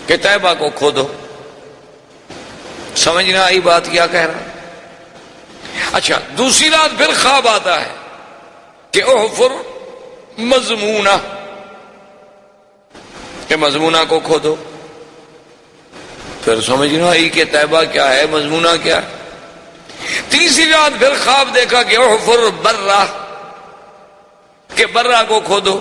کہ طیبہ کو کھودو۔ سمجھنا آئی بات کیا کہہ رہا ہے؟ اچھا، دوسری رات پھر خواب آتا ہے کہ احفر مضمونہ، کہ مضمونہ کو کھودو۔ پھر سمجھنا آئی کہ طیبہ کیا ہے، مضمونہ کیا ہے۔ تیسری رات پھر خواب دیکھا کہ احفر برہ، کہ برہ کو کھودو۔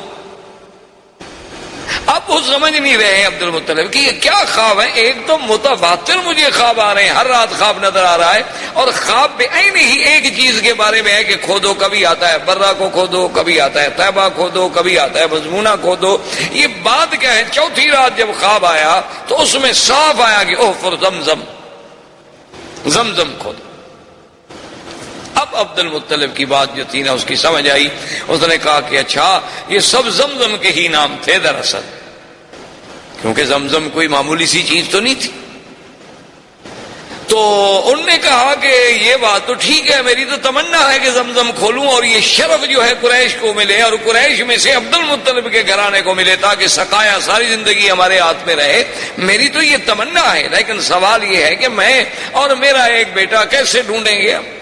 اب وہ سمجھ نہیں رہے ہیں عبد المطلب کہ یہ کیا خواب ہے، ایک تو متواتر مجھے خواب آ رہے ہیں، ہر رات خواب نظر آ رہا ہے، اور خواب بے عین ہی ایک چیز کے بارے میں ہے کہ کھودو، کبھی آتا ہے برہ کو کھودو، کبھی آتا ہے طیبہ کھودو، کبھی آتا ہے مضمونہ کھودو۔ یہ بات کیا ہے؟ چوتھی رات جب خواب آیا تو اس میں صاف آیا کہ احفر زمزم، زمزم کھودو۔ اب عبد المطلب کی بات جو تھی نا اس کی سمجھ آئی، اس نے کہا کہ اچھا یہ سب زمزم کے ہی نام تھے دراصل، کیونکہ زمزم کوئی معمولی سی چیز تو نہیں تھی۔ تو انہوں نے کہا کہ یہ بات تو ٹھیک ہے، میری تو تمنا ہے کہ زمزم کھولوں اور یہ شرف جو ہے قریش کو ملے، اور قریش میں سے عبد المطلب کے گھرانے کو ملے، تاکہ سقایا ساری زندگی ہمارے ہاتھ میں رہے۔ میری تو یہ تمنا ہے، لیکن سوال یہ ہے کہ میں اور میرا ایک بیٹا کیسے ڈھونڈیں گے؟ اب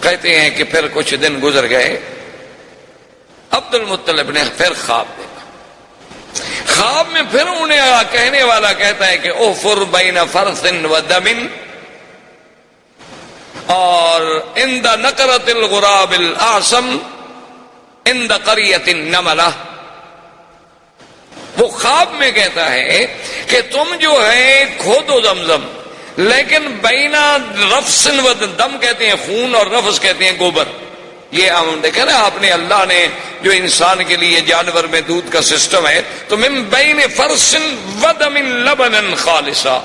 کہتے ہیں کہ پھر کچھ دن گزر گئے، عبد المطلب نے پھر خواب دیکھا۔ خواب میں پھر انہیں کہنے والا کہتا ہے کہ احفر بین فرث و دم اور عند نقرۃ الغراب الاعصم عند قریۃ النملہ۔ وہ خواب میں کہتا ہے کہ تم جو ہے کھودو زمزم، لیکن بینا رفس و دم کہتے ہیں خون اور رفس کہتے ہیں گوبر۔ یہ ہم دیکھیں نا آپ نے، اللہ نے جو انسان کے لیے جانور میں دودھ کا سسٹم ہے، تو من بین فرس و دم لبنا خالصا،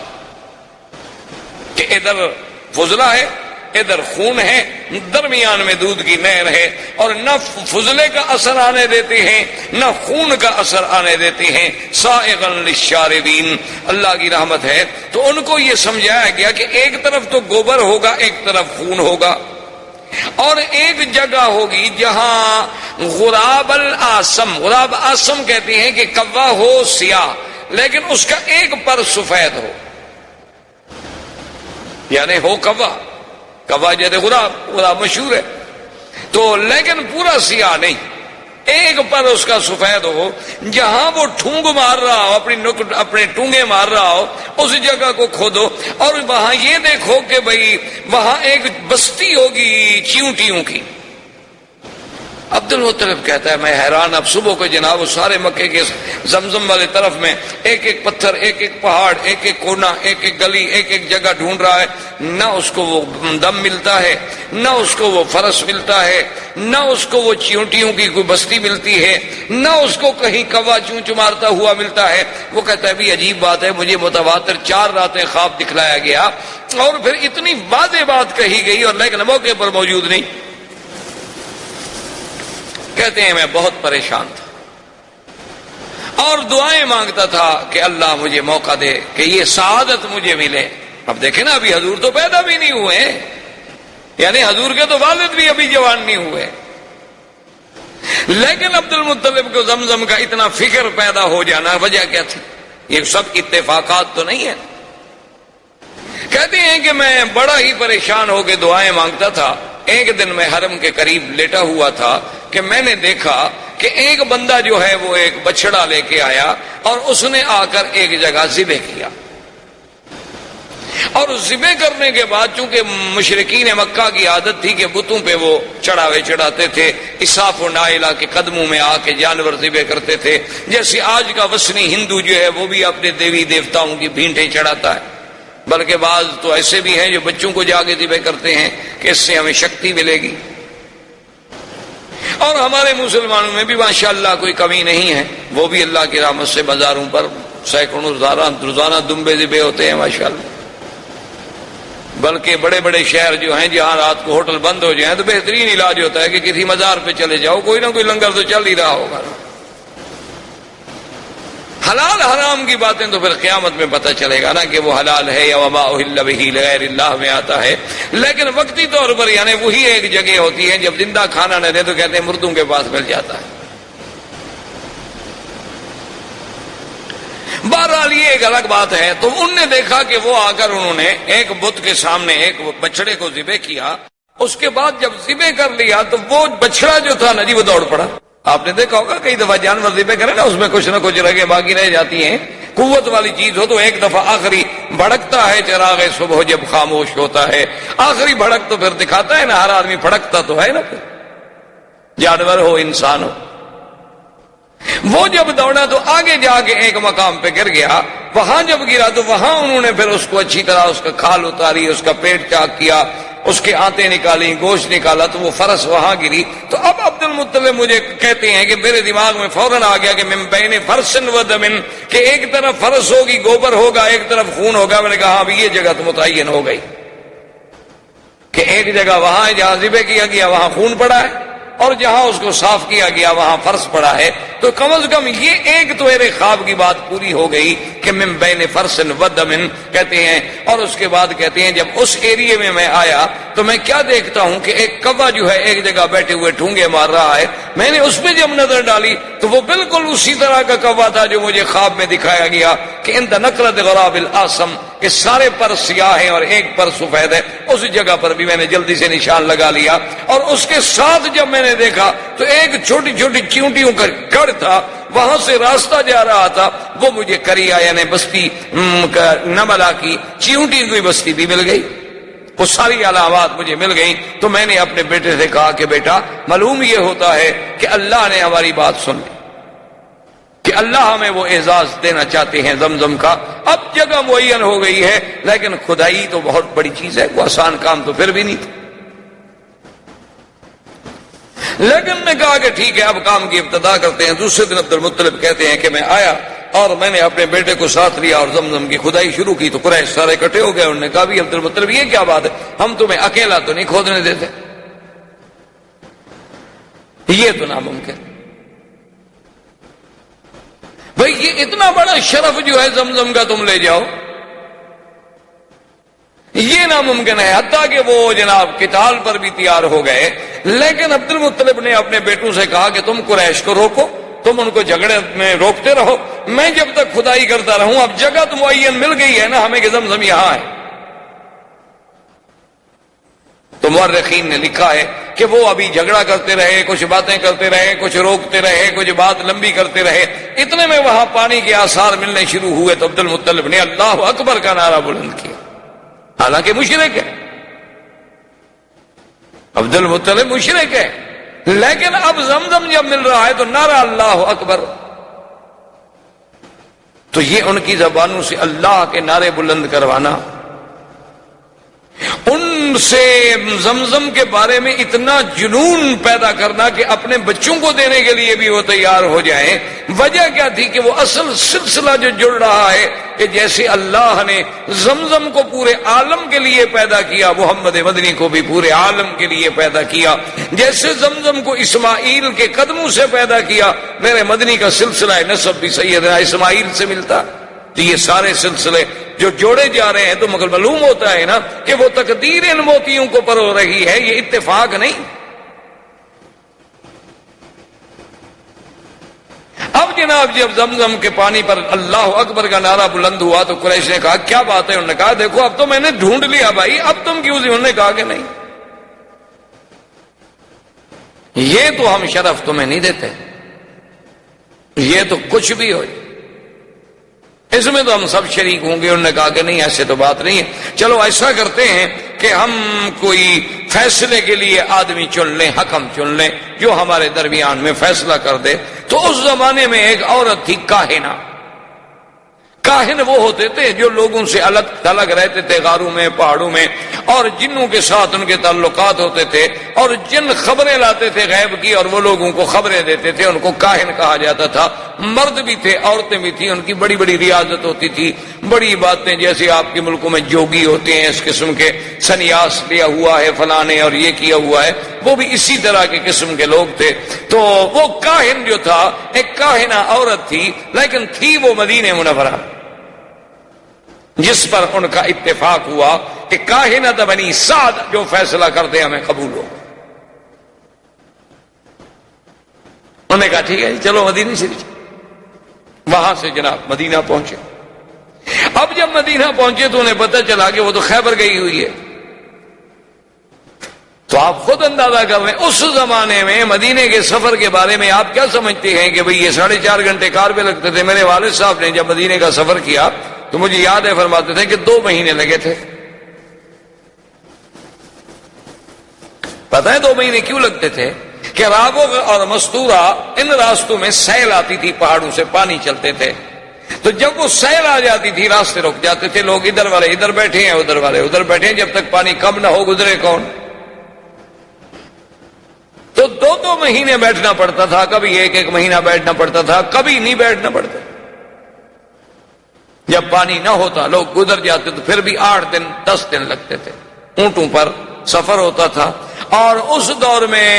کہ ادھر فضلہ ہے، ادھر خون ہے، درمیان میں دودھ کی نہر ہے، اور نہ فضلے کا اثر آنے دیتے ہیں نہ خون کا اثر آنے دیتے ہیں، سائغا للشاربین۔ اللہ کی رحمت ہے تو ان کو یہ سمجھایا گیا کہ ایک طرف تو گوبر ہوگا، ایک طرف خون ہوگا، اور ایک جگہ ہوگی جہاں غراب الاسم، غراب آسم کہتے ہیں کہ کوا ہو سیاہ لیکن اس کا ایک پر سفید ہو، یعنی ہو کوا جیسے غراب مشہور ہے تو، لیکن پورا سیاہ نہیں، ایک پر اس کا سفید ہو، جہاں وہ ٹھونگ مار رہا ہو، اپنے ٹونگے مار رہا ہو، اس جگہ کو کھودو اور وہاں یہ دیکھو کہ بھئی وہاں ایک بستی ہوگی چیونٹیوں کی۔ عبد المطلب کہتا ہے میں حیران، اب صبح کو جناب وہ سارے مکے کے زمزم والے طرف میں ایک ایک پتھر، ایک ایک پہاڑ، ایک ایک کونا، ایک ایک گلی، ایک ایک جگہ ڈھونڈ رہا ہے، نہ اس کو وہ دم ملتا ہے، نہ اس کو وہ فرس ملتا ہے، نہ اس کو وہ چیونٹیوں کی کوئی بستی ملتی ہے، نہ اس کو کہیں کوا چونچ مارتا ہوا ملتا ہے۔ وہ کہتا ہے بھی عجیب بات ہے، مجھے متواتر 4 راتیں خواب دکھلایا گیا اور پھر اتنی واضح بات کہی گئی اور لیکن موقع پر موجود نہیں۔ کہتے ہیں میں بہت پریشان تھا اور دعائیں مانگتا تھا کہ اللہ مجھے موقع دے کہ یہ سعادت مجھے ملے۔ اب دیکھیں نا، ابھی حضور تو پیدا بھی نہیں ہوئے، یعنی حضور کے تو والد بھی ابھی جوان نہیں ہوئے، لیکن عبد المطلب کو زمزم کا اتنا فکر پیدا ہو جانا وجہ کیا تھی؟ یہ سب اتفاقات تو نہیں ہے۔ کہتے ہیں کہ میں بڑا ہی پریشان ہو کے دعائیں مانگتا تھا۔ ایک دن میں حرم کے قریب لیٹا ہوا تھا کہ میں نے دیکھا کہ ایک بندہ جو ہے وہ ایک بچڑا لے کے آیا اور اس نے آ کر ایک جگہ ذبح کیا، اور ذبح کرنے کے بعد چونکہ مشرکین مکہ کی عادت تھی کہ بتوں پہ وہ چڑھاوے چڑھاتے تھے، اساف و نائلہ کے قدموں میں آ کے جانور ذبح کرتے تھے، جیسے آج کا وثنی ہندو جو ہے وہ بھی اپنے دیوی دیوتاؤں کی بھینٹیں چڑھاتا ہے، بلکہ بعض تو ایسے بھی ہیں جو بچوں کو جا کے ذبح کرتے ہیں کہ اس سے ہمیں شکتی ملے گی۔ اور ہمارے مسلمانوں میں بھی ماشاءاللہ کوئی کمی نہیں ہے، وہ بھی اللہ کی رحمت سے بازاروں پر سینکڑوں روزانہ دمبے ذبح ہوتے ہیں ماشاءاللہ۔ بلکہ بڑے بڑے شہر جو ہیں جہاں رات کو ہوٹل بند ہو جائیں تو بہترین علاج ہوتا ہے کہ کسی مزار پہ چلے جاؤ، کوئی نہ کوئی لنگر تو چل ہی رہا ہوگا۔ حلال حرام کی باتیں تو پھر قیامت میں پتہ چلے گا نا کہ وہ حلال ہے یا وما اہل بہ لغیر اللہ میں آتا ہے، لیکن وقتی طور پر یعنی وہی ایک جگہ ہوتی ہے، جب زندہ کھانا نہ دے تو کہتے ہیں مردوں کے پاس مل جاتا ہے۔ بہرحال یہ ایک الگ بات ہے۔ تو ان نے دیکھا کہ وہ آ کر انہوں نے ایک بت کے سامنے ایک بچڑے کو ذبح کیا، اس کے بعد جب ذبح کر لیا تو وہ بچڑا جو تھا نا جی وہ دوڑ پڑا۔ آپ نے دیکھا ہوگا کئی دفعہ جانور ذبح کرے نا، اس میں کچھ نہ کچھ رگیں باقی رہ جاتی ہیں، قوت والی چیز ہو تو ایک دفعہ آخری بھڑکتا ہے چراغ صبح جب خاموش ہوتا ہے، آخری بھڑک تو پھر دکھاتا ہے نا، ہر آدمی بھڑکتا تو ہے نا، پھر جانور ہو انسان ہو۔ وہ جب دوڑا تو آگے جا کے ایک مقام پہ گر گیا، وہاں جب گرا تو وہاں انہوں نے پھر اس کو اچھی طرح اس کا کھال اتاری، اس کا پیٹ چاک کیا، اس کے آنتیں نکالی، گوشت نکالا، تو وہ فرس وہاں گری۔ تو اب عبد المطلب مجھے کہتے ہیں کہ میرے دماغ میں فوراً آ گیا کہ من بین فرس و دم، کہ ایک طرف فرس ہوگی گوبر ہوگا، ایک طرف خون ہوگا۔ میں نے کہا اب یہ جگہ تو متعین ہو گئی کہ ایک جگہ وہاں ہے جہاں ذبح کیا گیا وہاں خون پڑا ہے، اور جہاں اس کو صاف کیا گیا وہاں فرس پڑا ہے۔ تو کم از کم یہ ایک تو میرے خواب کی بات پوری ہو گئی کہ من بین فرس و دم کہتے ہیں۔ اور اس کے بعد کہتے ہیں جب اس ایریے میں میں آیا تو میں کیا دیکھتا ہوں کہ ایک کوا جو ہے ایک جگہ بیٹھے ہوئے ٹھونگے مار رہا ہے۔ میں نے اس پہ جب نظر ڈالی تو وہ بالکل اسی طرح کا کوا تھا جو مجھے خواب میں دکھایا گیا کہ انت نقرۃ غراب الاسم، کہ سارے پر سیاہ ہیں اور ایک پر سفید ہے۔ اس جگہ پر بھی میں نے جلدی سے نشان لگا لیا، اور اس کے ساتھ جب میں نے دیکھا تو ایک چھوٹی چھوٹی چیونٹیوں کا گڑھ تھا، وہاں سے راستہ جا رہا تھا، وہ مجھے کریا یعنی بستی نملا کی چیونٹی کی بستی بھی مل گئی، وہ ساری علامات مجھے مل گئی۔ تو میں نے اپنے بیٹے سے کہا کہ بیٹا معلوم یہ ہوتا ہے کہ اللہ نے ہماری بات سن لی، کہ اللہ ہمیں وہ اعزاز دینا چاہتے ہیں زمزم کا۔ اب جگہ معین ہو گئی ہے، لیکن خدائی تو بہت بڑی چیز ہے، کوئی آسان کام تو پھر بھی نہیں تھا۔ لیکن نے کہا کہ ٹھیک ہے اب کام کی ابتدا کرتے ہیں۔ دوسرے دن عبد المطلب کہتے ہیں کہ میں آیا اور میں نے اپنے بیٹے کو ساتھ لیا اور زمزم کی کھدائی شروع کی۔ تو قریش سارے اکٹھے ہو گئے، انہوں نے کہا بھی عبد المطلب یہ کیا بات ہے؟ ہم تمہیں اکیلا تو نہیں کھودنے دیتے. یہ تو ناممکن. بھئی یہ اتنا بڑا شرف جو ہے زمزم کا تم لے جاؤ، یہ ناممکن ہے. حتیٰ کہ وہ جناب قتال پر بھی تیار ہو گئے، لیکن عبد المطلب نے اپنے بیٹوں سے کہا کہ تم قریش کو روکو، تم ان کو جھگڑے میں روکتے رہو، میں جب تک خدائی کرتا رہوں. اب جگہ تو معین مل گئی ہے نا ہمیں کہ زمزم یہاں ہے. تو مورخین نے لکھا ہے کہ وہ ابھی جھگڑا کرتے رہے، کچھ باتیں کرتے رہے، کچھ روکتے رہے، کچھ بات لمبی کرتے رہے. اتنے میں وہاں پانی کے آثار ملنے شروع ہوئے تو عبد المطلب نے اللہ اکبر کا نعرہ بلند کیا. حالانکہ مشرک ہے، عبد المطلب مشرک ہے، لیکن اب زمزم جب مل رہا ہے تو نعرہ اللہ اکبر. تو یہ ان کی زبانوں سے اللہ کے نعرے بلند کروانا، ان سے زمزم کے بارے میں اتنا جنون پیدا کرنا کہ اپنے بچوں کو دینے کے لیے بھی وہ تیار ہو جائیں. وجہ کیا تھی کہ وہ اصل سلسلہ جو جڑ رہا ہے کہ جیسے اللہ نے زمزم کو پورے عالم کے لیے پیدا کیا، محمد مدنی کو بھی پورے عالم کے لیے پیدا کیا. جیسے زمزم کو اسماعیل کے قدموں سے پیدا کیا، میرے مدنی کا سلسلہ نسب بھی سیدنا اسماعیل سے ملتا. تو یہ سارے سلسلے جو جوڑے جا رہے ہیں تو مگر معلوم ہوتا ہے نا کہ وہ تقدیر ان موتیوں کو پرو رہی ہے، یہ اتفاق نہیں. اب جناب جب زمزم کے پانی پر اللہ اکبر کا نعرہ بلند ہوا تو قریش نے کہا کیا بات ہے؟ انہوں نے کہا دیکھو اب تو میں نے ڈھونڈ لیا بھائی، اب تم کیوں سی؟ انہوں نے کہا کہ نہیں، یہ تو ہم شرف تمہیں نہیں دیتے، یہ تو کچھ بھی ہو اس میں تو ہم سب شریک ہوں گے. انہوں نے کہا کہ نہیں ایسے تو بات نہیں ہے، چلو ایسا کرتے ہیں کہ ہم کوئی فیصلے کے لیے آدمی چن لیں، حکم چن لیں جو ہمارے درمیان میں فیصلہ کر دے. تو اس زمانے میں ایک عورت تھی کاہنہ. کاہن وہ ہوتے تھے جو لوگوں سے الگ تھلگ رہتے تھے، غاروں میں، پہاڑوں میں، اور جنوں کے ساتھ ان کے تعلقات ہوتے تھے، اور جن خبریں لاتے تھے غیب کی اور وہ لوگوں کو خبریں دیتے تھے، ان کو کاہن کہا جاتا تھا. مرد بھی تھے، عورتیں بھی تھیں، ان کی بڑی بڑی ریاضت ہوتی تھی، بڑی باتیں جیسے آپ کے ملکوں میں جوگی ہوتے ہیں اس قسم کے، سنیاس لیا ہوا ہے فلاں نے اور یہ کیا ہوا ہے، وہ بھی اسی طرح کے قسم کے لوگ تھے. تو وہ کاہن جو تھا ایک کاہنہ عورت تھی، لیکن تھی وہ مدینہ منورہ، جس پر ان کا اتفاق ہوا کہ کاہنہ بنی سعد جو فیصلہ کر دے ہمیں قبول ہو. انہوں نے کہا ٹھیک ہے چلو مدینہ شریف. وہاں سے جناب مدینہ پہنچے. اب جب مدینہ پہنچے تو انہیں پتہ چلا کہ وہ تو خیبر گئی ہوئی ہے. تو آپ خود اندازہ کر رہے ہیں اس زمانے میں مدینے کے سفر کے بارے میں آپ کیا سمجھتے ہیں کہ بھئی یہ 4.5 گھنٹے کار پہ لگتے تھے. میرے والد صاحب نے جب مدینے کا سفر کیا تو مجھے یاد ہے فرماتے تھے کہ 2 مہینے لگے تھے. پتہ ہے 2 مہینے کیوں لگتے تھے؟ کہ راغب اور مستورہ ان راستوں میں سیل آتی تھی، پہاڑوں سے پانی چلتے تھے، تو جب وہ سیل آ جاتی تھی راستے رک جاتے تھے، لوگ ادھر والے ادھر بیٹھے ہیں، ادھر والے ادھر بیٹھے ہیں، جب تک پانی کم نہ ہو گزرے کون. تو 2 مہینے بیٹھنا پڑتا تھا، کبھی 1 مہینہ بیٹھنا پڑتا تھا، کبھی نہیں بیٹھنا پڑتا. جب پانی نہ ہوتا لوگ گزر جاتے تو پھر بھی 8 دن 10 دن لگتے تھے. اونٹوں پر سفر ہوتا تھا. اور اس دور میں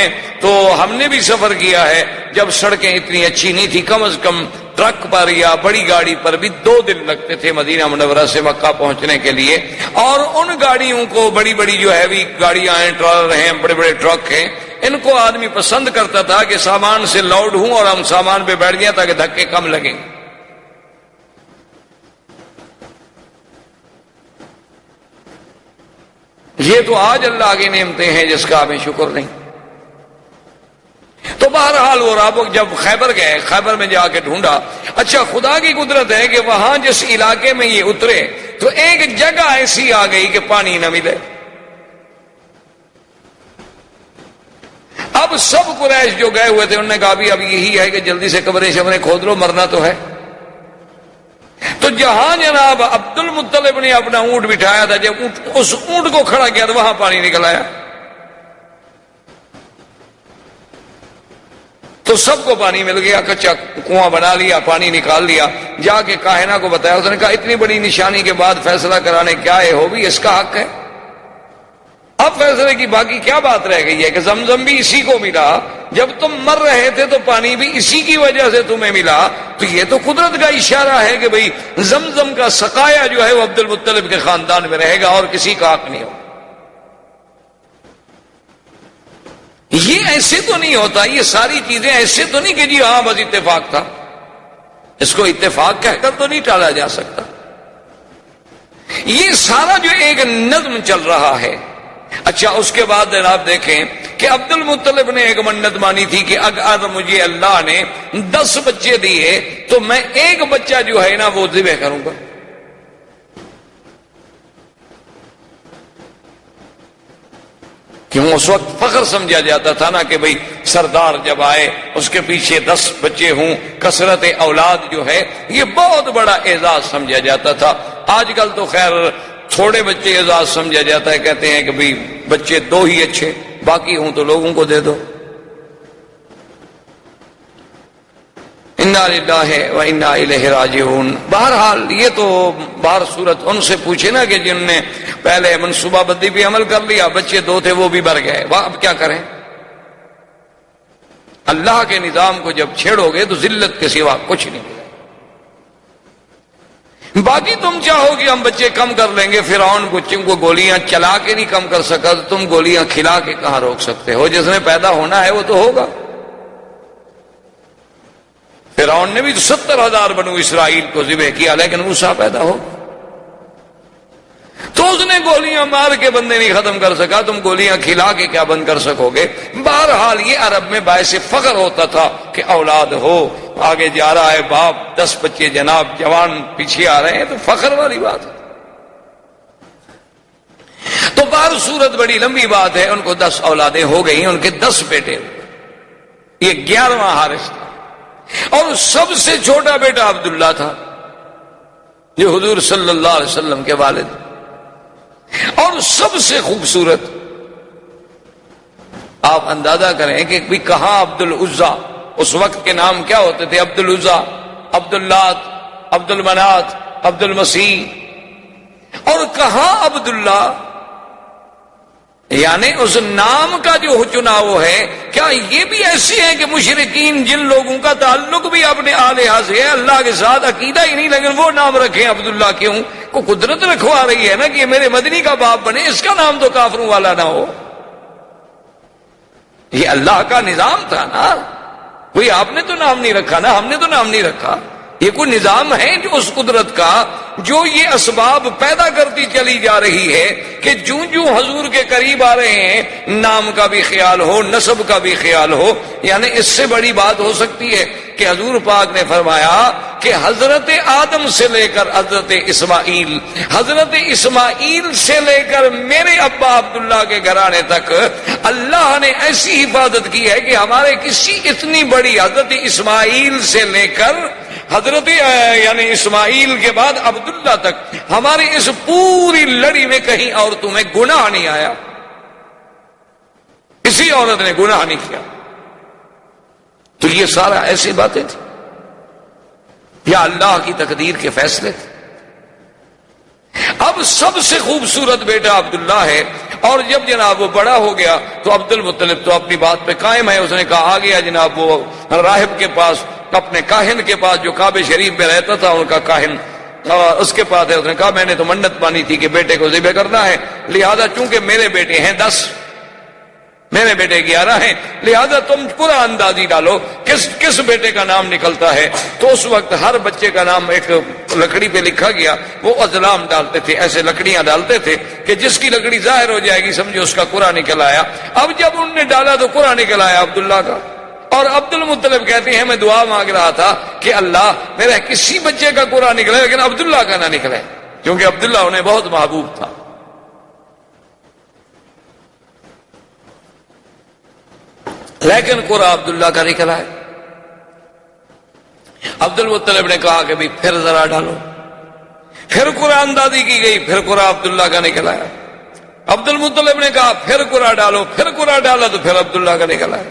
تو ہم نے بھی سفر کیا ہے جب سڑکیں اتنی اچھی نہیں تھی، کم از کم ٹرک پر یا بڑی گاڑی پر بھی 2 دن لگتے تھے مدینہ منورہ سے مکہ پہنچنے کے لیے. اور ان گاڑیوں کو بڑی بڑی جو ہیوی گاڑیاں ہیں، ٹرالر ہیں، بڑے بڑے ٹرک ہیں، ان کو آدمی پسند کرتا تھا کہ سامان سے لوڈ ہوں اور ہم سامان پہ بیٹھ جائیں تاکہ دھکے کم لگیں. یہ تو آج اللہ کی نعمتیں ہیں جس کا ہمیں شکر نہیں. تو بہرحال وہ رابق جب خیبر گئے، خیبر میں جا کے ڈھونڈا. اچھا خدا کی قدرت ہے کہ وہاں جس علاقے میں یہ اترے تو ایک جگہ ایسی آ گئی کہ پانی نہ ملے. اب سب قریش جو گئے ہوئے تھے انہوں نے کہا اب یہی ہے کہ جلدی سے قبریں شبریں کھود لو، مرنا تو ہے. تو جہاں جناب عبد المطلب نے اپنا اونٹ بٹھایا تھا، جب اس اونٹ کو کھڑا کیا تو وہاں پانی نکل آیا. تو سب کو پانی مل گیا، کچا کنواں بنا لیا، پانی نکال لیا. جا کے کاہنہ کو بتایا، اس نے کہا اتنی بڑی نشانی کے بعد فیصلہ کرانے کیا ہے ہو بھی اس کا حق ہے. فیصلے کی باقی کیا بات رہ گئی ہے کہ زمزم بھی اسی کو ملا، جب تم مر رہے تھے تو پانی بھی اسی کی وجہ سے تمہیں ملا، تو یہ تو قدرت کا اشارہ ہے کہ بھئی زمزم کا سقایا جو ہے وہ عبد المطلب کے خاندان میں رہے گا اور کسی کا حق نہیں ہوگا۔ یہ ایسے تو نہیں ہوتا، یہ ساری چیزیں ایسے تو نہیں کہ جی ہاں بس اتفاق تھا، اس کو اتفاق کہہ کر تو نہیں ٹالا جا سکتا۔ یہ سارا جو ایک نظم چل رہا ہے۔ اچھا اس کے بعد جناب دیکھیں کہ عبد المطلب نے ایک منت مانی تھی کہ اگر مجھے اللہ نے 10 بچے دیے تو میں ایک بچہ جو ہے نا وہ ذبح کروں گا۔ کیوں اس وقت فخر سمجھا جاتا تھا نا کہ بھئی سردار جب آئے اس کے پیچھے 10 بچے ہوں، کثرت اولاد جو ہے یہ بہت بڑا اعزاز سمجھا جاتا تھا۔ آج کل تو خیر تھوڑے بچے اعزاز سمجھا جاتا ہے، کہتے ہیں کہ بھئی بچے 2 ہی اچھے، باقی ہوں تو لوگوں کو دے دو۔ انا للہ و انا الیہ راجعون۔ بہرحال یہ تو بہر صورت ان سے پوچھے نا کہ جن نے پہلے منصوبہ بندی پہ عمل کر لیا، بچے 2 تھے وہ بھی مر گئے، اب کیا کریں؟ اللہ کے نظام کو جب چھیڑو گے تو ذلت کے سوا کچھ نہیں۔ باقی تم چاہو کہ ہم بچے کم کر لیں گے، فرعون بچوں کو گولیاں چلا کے نہیں کم کر سکا تو تم گولیاں کھلا کے کہاں روک سکتے ہو؟ جس نے پیدا ہونا ہے وہ تو ہوگا۔ فرعون نے بھی 70,000 بنو اسرائیل کو ذبح کیا لیکن موسیٰ پیدا ہو، تو اس نے گولیاں مار کے بندے نہیں ختم کر سکا، تم گولیاں کھلا کے کیا بند کر سکو گے؟ بہرحال یہ عرب میں باعث فخر ہوتا تھا کہ اولاد ہو، آگے جا رہا ہے باپ، 10 بچے جناب جوان پیچھے آ رہے ہیں، تو فخر والی بات ہے۔ تو بہر صورت بڑی لمبی بات ہے، ان کو 10 اولادیں ہو گئیں، ان کے 10 بیٹے ہوئے، یہ 11واں حارث تھا، اور سب سے چھوٹا بیٹا عبداللہ تھا جو حضور صلی اللہ علیہ وسلم کے والد، اور سب سے خوبصورت۔ آپ اندازہ کریں کہ کہاں عبد العزا، اس وقت کے نام کیا ہوتے تھے؟ عبد العزا، عبد اللات، عبد المنات، عبد المسیح، اور کہاں عبداللہ؟ یعنی اس نام کا جو چناؤ ہے، کیا یہ بھی ایسے ہیں کہ مشرکین جن لوگوں کا تعلق بھی اپنے آلہہ سے ہے، اللہ کے ساتھ عقیدہ ہی نہیں، لیکن وہ نام رکھیں عبداللہ؟ کیوں؟ کو قدرت رکھوا رہی ہے نا کہ یہ میرے مدنی کا باپ بنے، اس کا نام تو کافروں والا نہ ہو۔ یہ اللہ کا نظام تھا نا، کوئی آپ نے تو نام نہیں رکھا نا، ہم نے تو نام نہیں رکھا، یہ کوئی نظام ہے جو اس قدرت کا جو یہ اسباب پیدا کرتی چلی جا رہی ہے کہ جوں جوں حضور کے قریب آ رہے ہیں نام کا بھی خیال ہو، نسب کا بھی خیال ہو۔ یعنی اس سے بڑی بات ہو سکتی ہے کہ حضور پاک نے فرمایا کہ حضرت آدم سے لے کر حضرت اسماعیل، حضرت اسماعیل سے لے کر میرے ابا عبداللہ کے گھرانے تک اللہ نے ایسی حفاظت کی ہے کہ ہمارے کسی اتنی بڑی حضرت اسماعیل سے لے کر حضرت یعنی اسماعیل کے بعد عبداللہ تک ہماری اس پوری لڑی میں کہیں عورتوں میں گناہ نہیں آیا، کسی عورت نے گناہ نہیں کیا۔ تو یہ سارا ایسی باتیں تھی یا اللہ کی تقدیر کے فیصلے تھے۔ اب سب سے خوبصورت بیٹا عبداللہ ہے، اور جب جناب وہ بڑا ہو گیا تو عبد المطلب تو اپنی بات پہ قائم ہے، اس نے کہا آ گیا جناب وہ راہب کے پاس، اپنے کاہن کے پاس جو کعبہ شریف میں رہتا تھا، ان کا کاہن اس کے پاس ہے۔ اس نے کہا میں نے تو منت مانی تھی کہ بیٹے کو ذبح کرنا ہے، لہذا چونکہ میرے بیٹے ہیں 10، میرے بیٹے 11 ہیں، لہذا تم پورا اندازی ڈالو کس بیٹے کا نام نکلتا ہے۔ تو اس وقت ہر بچے کا نام ایک لکڑی پہ لکھا گیا، وہ ازلام ڈالتے تھے، ایسے لکڑیاں ڈالتے تھے کہ جس کی لکڑی ظاہر ہو جائے گی سمجھو اس کا قرآن نکل آیا۔ اب جب انہوں نے ڈالا تو قرآن نکل آیا عبداللہ کا، اور عبد المطلب کہتے ہیں میں دعا مانگ رہا تھا کہ اللہ میرا کسی بچے کا قرآن نکلے لیکن عبداللہ کا نہ نکلے، کیونکہ عبداللہ انہیں بہت محبوب تھا۔ لیکن قرآن عبداللہ کا نکلا ہے۔ عبد المطلب نے کہا کہ بھی پھر ذرا ڈالو، پھر قرآن اندازی کی گئی، پھر قرآن عبداللہ کا نکلا ہے۔ عبد المطلب نے کہا پھر قرآن ڈالو، پھر قرآن ڈالا تو پھر عبداللہ کا نکلا ہے۔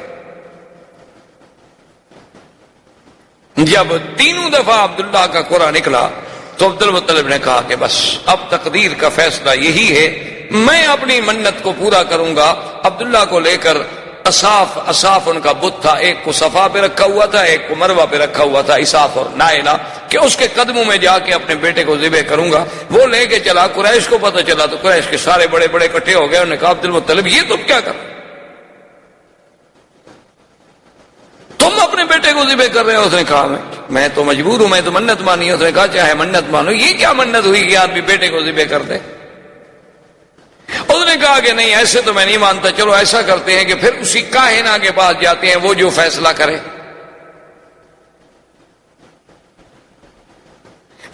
جب تینوں دفعہ عبداللہ کا قرآن نکلا تو عبد المطلب نے کہا کہ بس اب تقدیر کا فیصلہ یہی ہے میں اپنی منت کو پورا کروں گا. عبداللہ کو لے کر اصاف ان کا بت تھا، ایک کو صفا پہ رکھا ہوا تھا، ایک کو مروہ پہ رکھا ہوا تھا، اصاف اور نائلہ، کہ اس کے قدموں میں جا کے اپنے بیٹے کو ذبح کروں گا. وہ لے کے چلا. قریش کو پتہ چلا تو قریش کے سارے بڑے بڑے اکٹھے ہو گئے. انہوں نے کہا عبد المطلب یہ تم کیا کر رہے، تم اپنے بیٹے کو ذبح کر رہے ہو؟ اس نے کہا میں تو مجبور ہوں، میں تو منت مانی. اس نے کہا چاہے منت مانو، یہ کیا منت ہوئی کہ آدمی بیٹے کو ذبح کر دے؟ اس نے کہا کہ نہیں ایسے تو میں نہیں مانتا، چلو ایسا کرتے ہیں کہ پھر اسی کاہنہ کے پاس جاتے ہیں، وہ جو فیصلہ کرے.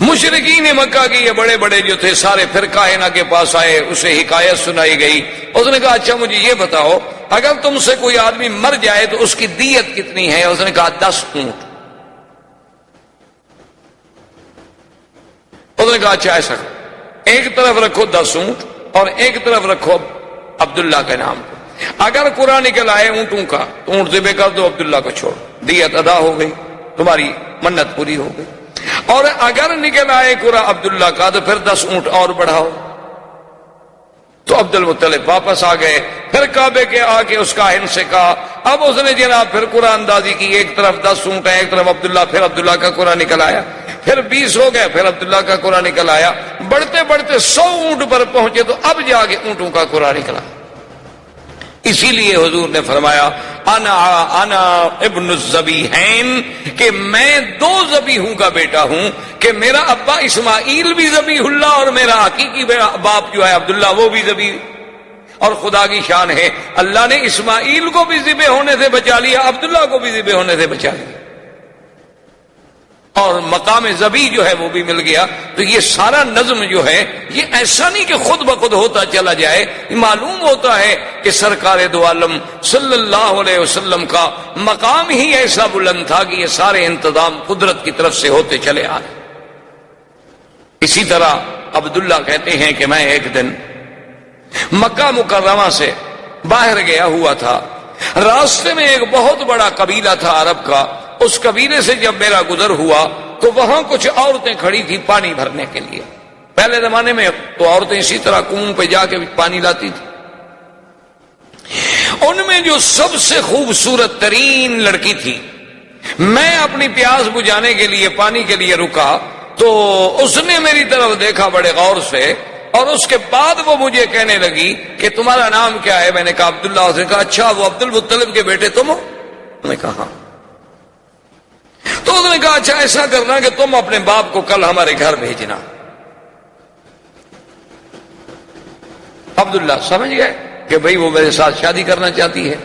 مشرکین مکہ کے یہ بڑے بڑے جو تھے سارے پھر کاہنہ کے پاس آئے، اسے حکایت سنائی گئی. اس نے کہا اچھا مجھے یہ بتاؤ اگر تم سے کوئی آدمی مر جائے تو اس کی دیت کتنی ہے؟ اس نے کہا 10 اونٹ. اس نے کہا اچھا ایسا کرو، ایک طرف رکھو 10 اونٹ اور ایک طرف رکھو عبداللہ کے نام کو. اگر قرآن نکل آئے اونٹوں کا تو اونٹ ذبح کر دو، عبداللہ کو چھوڑ، دیت ادا ہو گئی، تمہاری منت پوری ہو گئی. اور اگر نکل آئے قرآن عبداللہ کا تو پھر 10 اونٹ اور بڑھاؤ. تو عبد المطلب واپس آ گئے. پھر کعبے کے آ کے اس کاہن سے کہا. اب اس نے جناب پھر قرآن اندازی کی، ایک طرف 10 اونٹ ہے، ایک طرف عبداللہ. پھر عبداللہ کا قرآن نکل آیا، پھر 20 ہو گئے، پھر عبداللہ کا قرآن نکل آیا. بڑھتے بڑھتے 100 اونٹ پر پہنچے تو اب جا کے اونٹوں کا قرآن نکلا. اسی لیے حضور نے فرمایا انا ابن الذبیحین، کہ میں 2 ذبیحوں کا بیٹا ہوں، کہ میرا ابا اسماعیل بھی ذبیح اللہ اور میرا حقیقی باپ جو ہے عبداللہ وہ بھی ذبیح. اور خدا کی شان ہے اللہ نے اسماعیل کو بھی ذبح ہونے سے بچا لیا، عبداللہ کو بھی ذبح ہونے سے بچا لیا، اور مقام ذبیح جو ہے وہ بھی مل گیا. تو یہ سارا نظم جو ہے یہ ایسا نہیں کہ خود بخود ہوتا چلا جائے. معلوم ہوتا ہے کہ سرکار دو عالم صلی اللہ علیہ وسلم کا مقام ہی ایسا بلند تھا کہ یہ سارے انتظام قدرت کی طرف سے ہوتے چلے آ رہے. اسی طرح عبداللہ کہتے ہیں کہ میں ایک دن مکہ مکرمہ سے باہر گیا ہوا تھا. راستے میں ایک بہت بڑا قبیلہ تھا عرب کا. اس قبیلے سے جب میرا گزر ہوا تو وہاں کچھ عورتیں کھڑی تھی پانی بھرنے کے لیے. پہلے زمانے میں تو عورتیں اسی طرح کنویں پہ جا کے پانی لاتی تھی. ان میں جو سب سے خوبصورت ترین لڑکی تھی، میں اپنی پیاس بجھانے کے لیے پانی کے لیے رکا تو اس نے میری طرف دیکھا بڑے غور سے، اور اس کے بعد وہ مجھے کہنے لگی کہ تمہارا نام کیا ہے؟ میں نے کہا عبداللہ. اس نے کہا اچھا وہ عبد المطلب کے بیٹے تم ہو؟ میں نے کہا ہاں. تو اس نے کہا اچھا ایسا کرنا کہ تم اپنے باپ کو کل ہمارے گھر بھیجنا. عبداللہ سمجھ گئے کہ بھئی وہ میرے ساتھ شادی کرنا چاہتی ہے،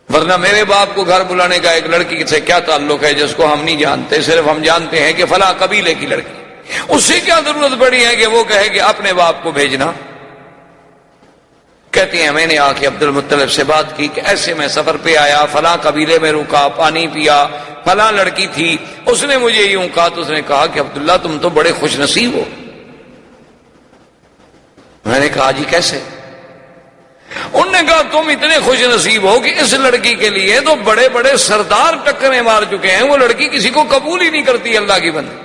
ورنہ میرے باپ کو گھر بلانے کا ایک لڑکی سے کیا تعلق ہے جس کو ہم نہیں جانتے، صرف ہم جانتے ہیں کہ فلاں قبیلے کی لڑکی. اس سے کیا ضرورت پڑی ہے کہ وہ کہے کہ اپنے باپ کو بھیجنا. کہتے ہیں میں نے آ کے عبد المطلب سے بات کی کہ ایسے میں سفر پہ آیا، فلاں قبیلے میں رکا، پانی پیا، فلاں لڑکی تھی، اس نے مجھے یوں کہا. تو اس نے کہا کہ عبداللہ تم تو بڑے خوش نصیب ہو. میں نے کہا جی کیسے؟ انہوں نے کہا تم اتنے خوش نصیب ہو کہ اس لڑکی کے لیے تو بڑے بڑے سردار ٹکریں مار چکے ہیں، وہ لڑکی کسی کو قبول ہی نہیں کرتی اللہ کی بندی.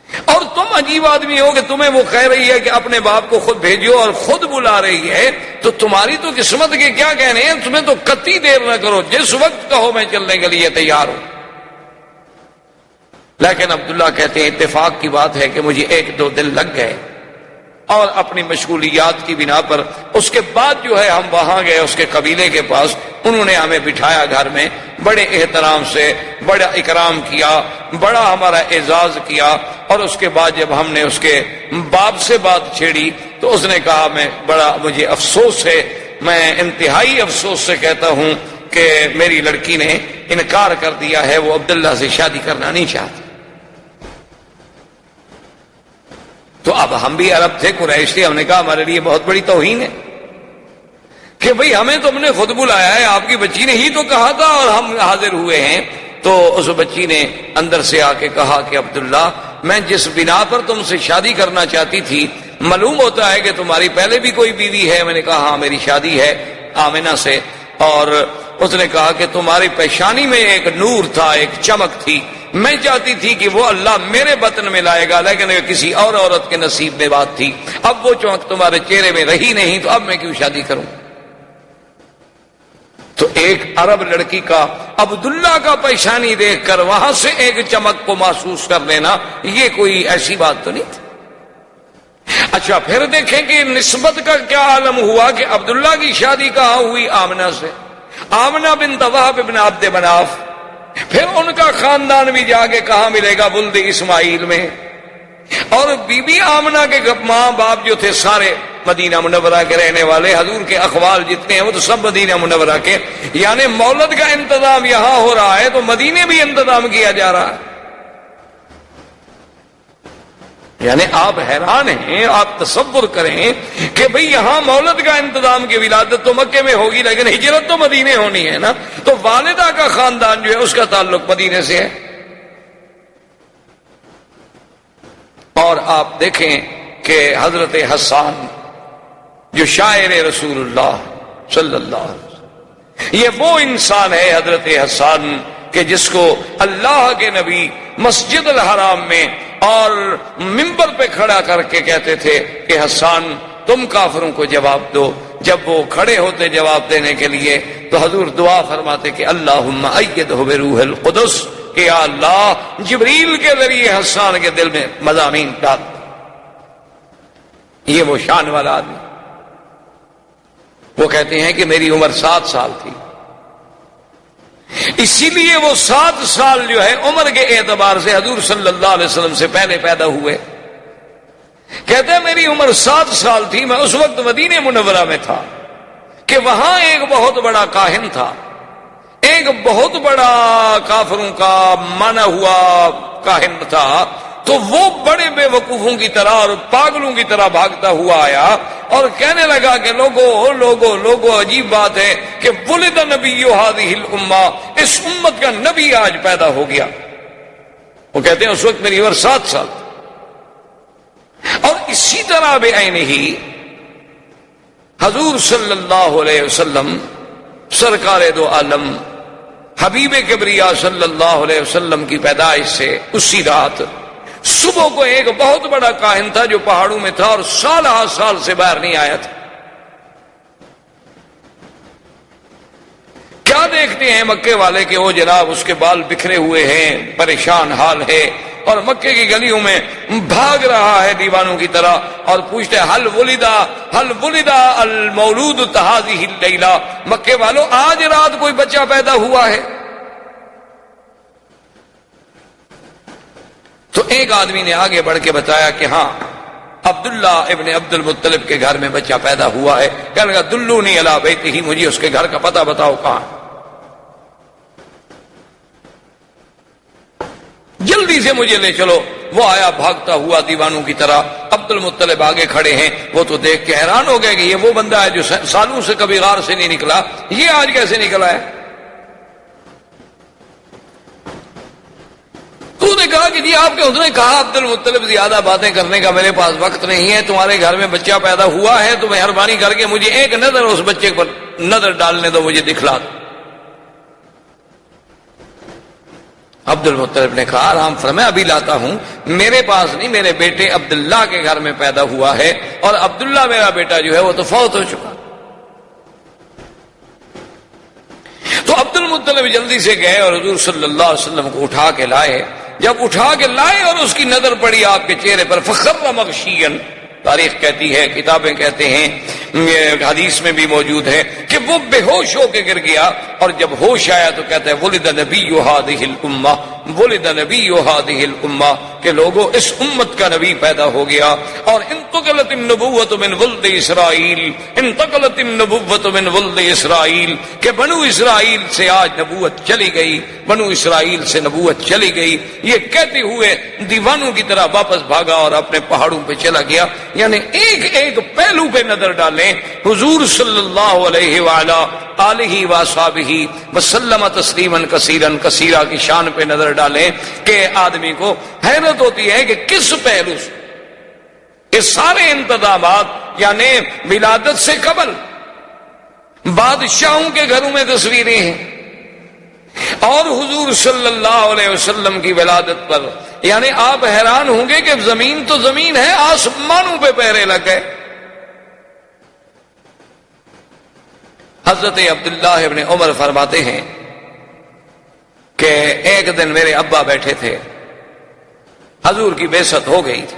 اور تم عجیب آدمی ہو کہ تمہیں وہ کہہ رہی ہے کہ اپنے باپ کو خود بھیجو اور خود بلا رہی ہے. تو تمہاری تو قسمت کے کیا کہنے ہیں، تمہیں تو کتی دیر نہ کرو، جس وقت کہو میں چلنے کے لیے تیار ہوں. لیکن عبداللہ کہتے ہیں اتفاق کی بات ہے کہ مجھے 1-2 دن لگ گئے، اور اپنی مشغولیات کی بنا پر اس کے بعد جو ہے ہم وہاں گئے اس کے قبیلے کے پاس. انہوں نے ہمیں بٹھایا گھر میں، بڑے احترام سے بڑا اکرام کیا، بڑا ہمارا اعزاز کیا. اور اس کے بعد جب ہم نے اس کے باپ سے بات چھیڑی تو اس نے کہا مجھے افسوس ہے، میں انتہائی افسوس سے کہتا ہوں کہ میری لڑکی نے انکار کر دیا ہے، وہ عبداللہ سے شادی کرنا نہیں چاہتی. تو اب ہم بھی عرب تھے، قریش تھے، ہم نے کہا ہمارے لیے بہت بڑی توہین ہے کہ بھئی ہمیں تم نے خود بلایا ہے، آپ کی بچی نے ہی تو کہا تھا اور ہم حاضر ہوئے ہیں. تو اس بچی نے اندر سے آ کے کہا کہ عبداللہ میں جس بنا پر تم سے شادی کرنا چاہتی تھی، معلوم ہوتا ہے کہ تمہاری پہلے بھی کوئی بیوی ہے. میں نے کہا ہاں میری شادی ہے آمنہ سے. اور اس نے کہا کہ تمہاری پیشانی میں ایک نور تھا، ایک چمک تھی، میں چاہتی تھی کہ وہ اللہ میرے بطن میں لائے گا، لیکن کسی اور عورت کے نصیب میں بات تھی، اب وہ چمک تمہارے چہرے میں رہی نہیں، تو اب میں کیوں شادی کروں؟ تو ایک عرب لڑکی کا عبداللہ کا پیشانی دیکھ کر وہاں سے ایک چمک کو محسوس کر لینا، یہ کوئی ایسی بات تو نہیں تھی۔ اچھا پھر دیکھیں کہ نسبت کا کیا عالم ہوا کہ عبداللہ کی شادی کہاں ہوئی؟ آمنہ سے، آمنہ بنت وہب ابن عبد مناف، پھر ان کا خاندان بھی جا کے کہاں ملے گا؟ ولد اسماعیل میں۔ اور بی بی آمنہ کے ماں باپ جو تھے سارے مدینہ منورہ کے رہنے والے، حضور کے اخوال جتنے ہیں وہ تو سب مدینہ منورہ کے، یعنی مولد کا انتظام یہاں ہو رہا ہے تو مدینے بھی انتظام کیا جا رہا ہے۔ یعنی آپ حیران ہیں، آپ تصور کریں کہ بھئی یہاں مولد کا انتظام کی ولادت تو مکے میں ہوگی، لیکن ہجرت تو مدینے ہونی ہے نا، تو والدہ کا خاندان جو ہے اس کا تعلق مدینے سے ہے۔ اور آپ دیکھیں کہ حضرت حسان جو شاعر رسول اللہ صلی اللہ علیہ وسلم، یہ وہ انسان ہے حضرت حسان کہ جس کو اللہ کے نبی مسجد الحرام میں اور منبر پہ کھڑا کر کے کہتے تھے کہ حسان تم کافروں کو جواب دو۔ جب وہ کھڑے ہوتے جواب دینے کے لیے تو حضور دعا فرماتے کہ اللہم ایدہ بروح القدس، کہ یا اللہ جبریل کے ذریعے حسان کے دل میں مضامین ڈال۔ یہ وہ شان والا آدمی، وہ کہتے ہیں کہ میری عمر 7 سال تھی، اسی لیے وہ 7 سال جو ہے عمر کے اعتبار سے حضور صلی اللہ علیہ وسلم سے پہلے پیدا ہوئے۔ کہتے ہیں میری عمر 7 سال تھی، میں اس وقت مدینہ منورہ میں تھا کہ وہاں ایک بہت بڑا کاہن تھا، ایک بہت بڑا کافروں کا مانا ہوا کاہن تھا، تو وہ بڑے بے وقوفوں کی طرح اور پاگلوں کی طرح بھاگتا ہوا آیا اور کہنے لگا کہ لوگو عجیب بات ہے کہ ولد نبی هذه الامہ، اس امت کا نبی آج پیدا ہو گیا۔ وہ کہتے ہیں اس وقت میری عمر 7 سال تھی۔ اور اسی طرح بعینہ ہی حضور صلی اللہ علیہ وسلم سرکار دو عالم حبیب کبریا صلی اللہ علیہ وسلم کی پیدائش سے اسی رات صبح کو ایک بہت بڑا کاہن تھا جو پہاڑوں میں تھا اور سال سے باہر نہیں آیا تھا۔ کیا دیکھتے ہیں مکے والے کہ وہ جناب اس کے بال بکھرے ہوئے ہیں، پریشان حال ہے، اور مکے کی گلیوں میں بھاگ رہا ہے دیوانوں کی طرح، اور پوچھتے ہیں حل ولدا المولود هذه اللیلہ، مکے والوں آج رات کوئی بچہ پیدا ہوا ہے؟ تو ایک آدمی نے آگے بڑھ کے بتایا کہ ہاں عبداللہ ابن عبد المطلب کے گھر میں بچہ پیدا ہوا ہے۔ کہنے لگا دلونی علی بیتہ، مجھے اس کے گھر کا پتہ بتاؤ کہاں۔ جلدی سے مجھے لے چلو۔ وہ آیا بھاگتا ہوا دیوانوں کی طرح، عبد المطلب آگے کھڑے ہیں، وہ تو دیکھ کے حیران ہو گئے کہ یہ وہ بندہ ہے جو سالوں سے کبھی غار سے نہیں نکلا، یہ آج کیسے نکلا ہے؟ تو نے کہا کہ جی آپ کے حضور نے کہا عبد المطلب زیادہ باتیں کرنے کا میرے پاس وقت نہیں ہے، تمہارے گھر میں بچہ پیدا ہوا ہے تو مہربانی کر کے مجھے ایک نظر اس بچے پر نظر ڈالنے دو، مجھے دکھلا دو۔ عبد المطلب نے کہا آرام فرمائے ابھی لاتا ہوں، میرے پاس نہیں، میرے بیٹے عبداللہ کے گھر میں پیدا ہوا ہے، اور عبداللہ میرا بیٹا جو ہے وہ تو فوت ہو چکا۔ تو عبد المطلب جلدی سے گئے اور حضور صلی اللہ علیہ وسلم کو اٹھا کے لائے۔ جب اٹھا کے لائے اور اس کی نظر پڑی آپ کے چہرے پر، فخر مغشیاً، تاریخ کہتی ہے، کتابیں کہتے ہیں، حدیث میں بھی موجود ہے کہ وہ بے ہوش ہو کے گر گیا، اور جب ہوش آیا تو کہتا ہے ولد نبی هذه الامہ، ولد نبی هذه الامہ، کہ لوگوں اس امت کا نبی پیدا ہو گیا۔ اور انتقلت النبوۃ من ولد اسرائیل، انتقلت النبوۃ من ولد اسرائیل، کہ بنو اسرائیل سے آج نبوت چلی گئی، بنو اسرائیل سے نبوت چلی گئی۔ یہ کہتے ہوئے دیوانوں کی طرح واپس بھاگا اور اپنے پہاڑوں پہ چلا گیا۔ یعنی ایک ایک پہلو پہ نظر ڈالیں، حضور صلی اللہ علیہ وآلہ آلہ وصحبہ وسلم تسلیما کثیرا کثیرا کی شان پہ نظر ڈالیں کہ آدمی کو حیرت ہوتی ہے کہ کس پہلو سے یہ سارے انتظامات، یعنی ولادت سے قبل بادشاہوں کے گھروں میں تصویریں ہیں، اور حضور صلی اللہ علیہ وسلم کی ولادت پر یعنی آپ حیران ہوں گے کہ زمین تو زمین ہے، آسمانوں پہ پہرے لگ گئے۔ حضرت عبداللہ ابن عمر فرماتے ہیں کہ ایک دن میرے ابا بیٹھے تھے، حضور کی بعثت ہو گئی تھی،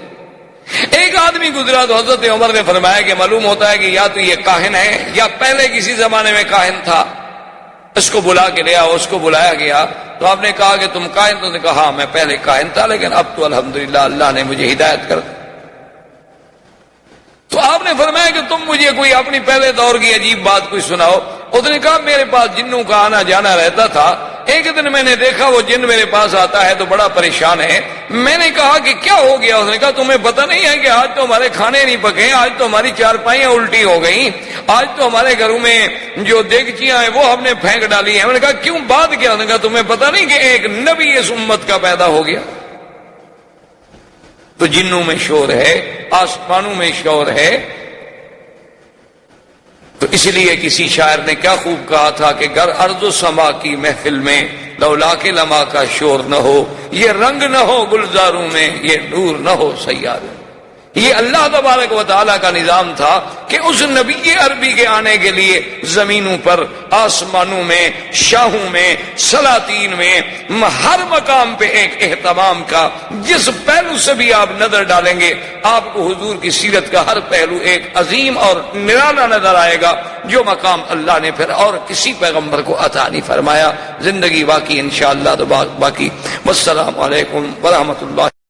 ایک آدمی گزرا تو حضرت عمر نے فرمایا کہ معلوم ہوتا ہے کہ یا تو یہ کاہن ہے یا پہلے کسی زمانے میں کاہن تھا، اس کو بلا کے لیا۔ اس کو بلایا گیا تو آپ نے کہا کہ تم کاہن؟ تو نے کہا ہاں میں پہلے کاہن تھا لیکن اب تو الحمدللہ اللہ نے مجھے ہدایت کر دی۔ تو آپ نے فرمایا کہ تم مجھے کوئی اپنی پہلے دور کی عجیب بات کوئی سناؤ۔ اس نے کہا میرے پاس جنوں کا آنا جانا رہتا تھا، ایک دن میں نے دیکھا وہ جن میرے پاس آتا ہے تو بڑا پریشان ہے۔ میں نے کہا کہ کیا ہو گیا؟ اس نے کہا تمہیں پتہ نہیں ہے کہ آج تو ہمارے کھانے نہیں پکے، آج تو ہماری چارپائیاں الٹی ہو گئیں، آج تو ہمارے گھروں میں جو دیگچیاں ہیں وہ ہم نے پھینک ڈالی ہیں۔ میں نے کہا کیوں، بات کیا؟ اس نے کہا تمہیں پتہ نہیں کہ ایک نبی اس امت کا پیدا ہو گیا؟ تو جنوں میں شور ہے، آسمانوں میں شور ہے۔ تو اس لیے کسی شاعر نے کیا خوب کہا تھا کہ گر ارض و سما کی محفل میں لولا کے لما کا شور نہ ہو، یہ رنگ نہ ہو گلزاروں میں، یہ نور نہ ہو سیاروں میں۔ یہ اللہ تبارک و تعالیٰ کا نظام تھا کہ اس نبی عربی کے آنے کے لیے زمینوں پر، آسمانوں میں، شاہوں میں، سلاطین میں، ہر مقام پہ ایک اہتمام کا، جس پہلو سے بھی آپ نظر ڈالیں گے آپ کو حضور کی سیرت کا ہر پہلو ایک عظیم اور نرالا نظر آئے گا، جو مقام اللہ نے پھر اور کسی پیغمبر کو عطا نہیں فرمایا۔ زندگی باقی انشاءاللہ تو باقی۔ والسلام علیکم ورحمۃ اللہ۔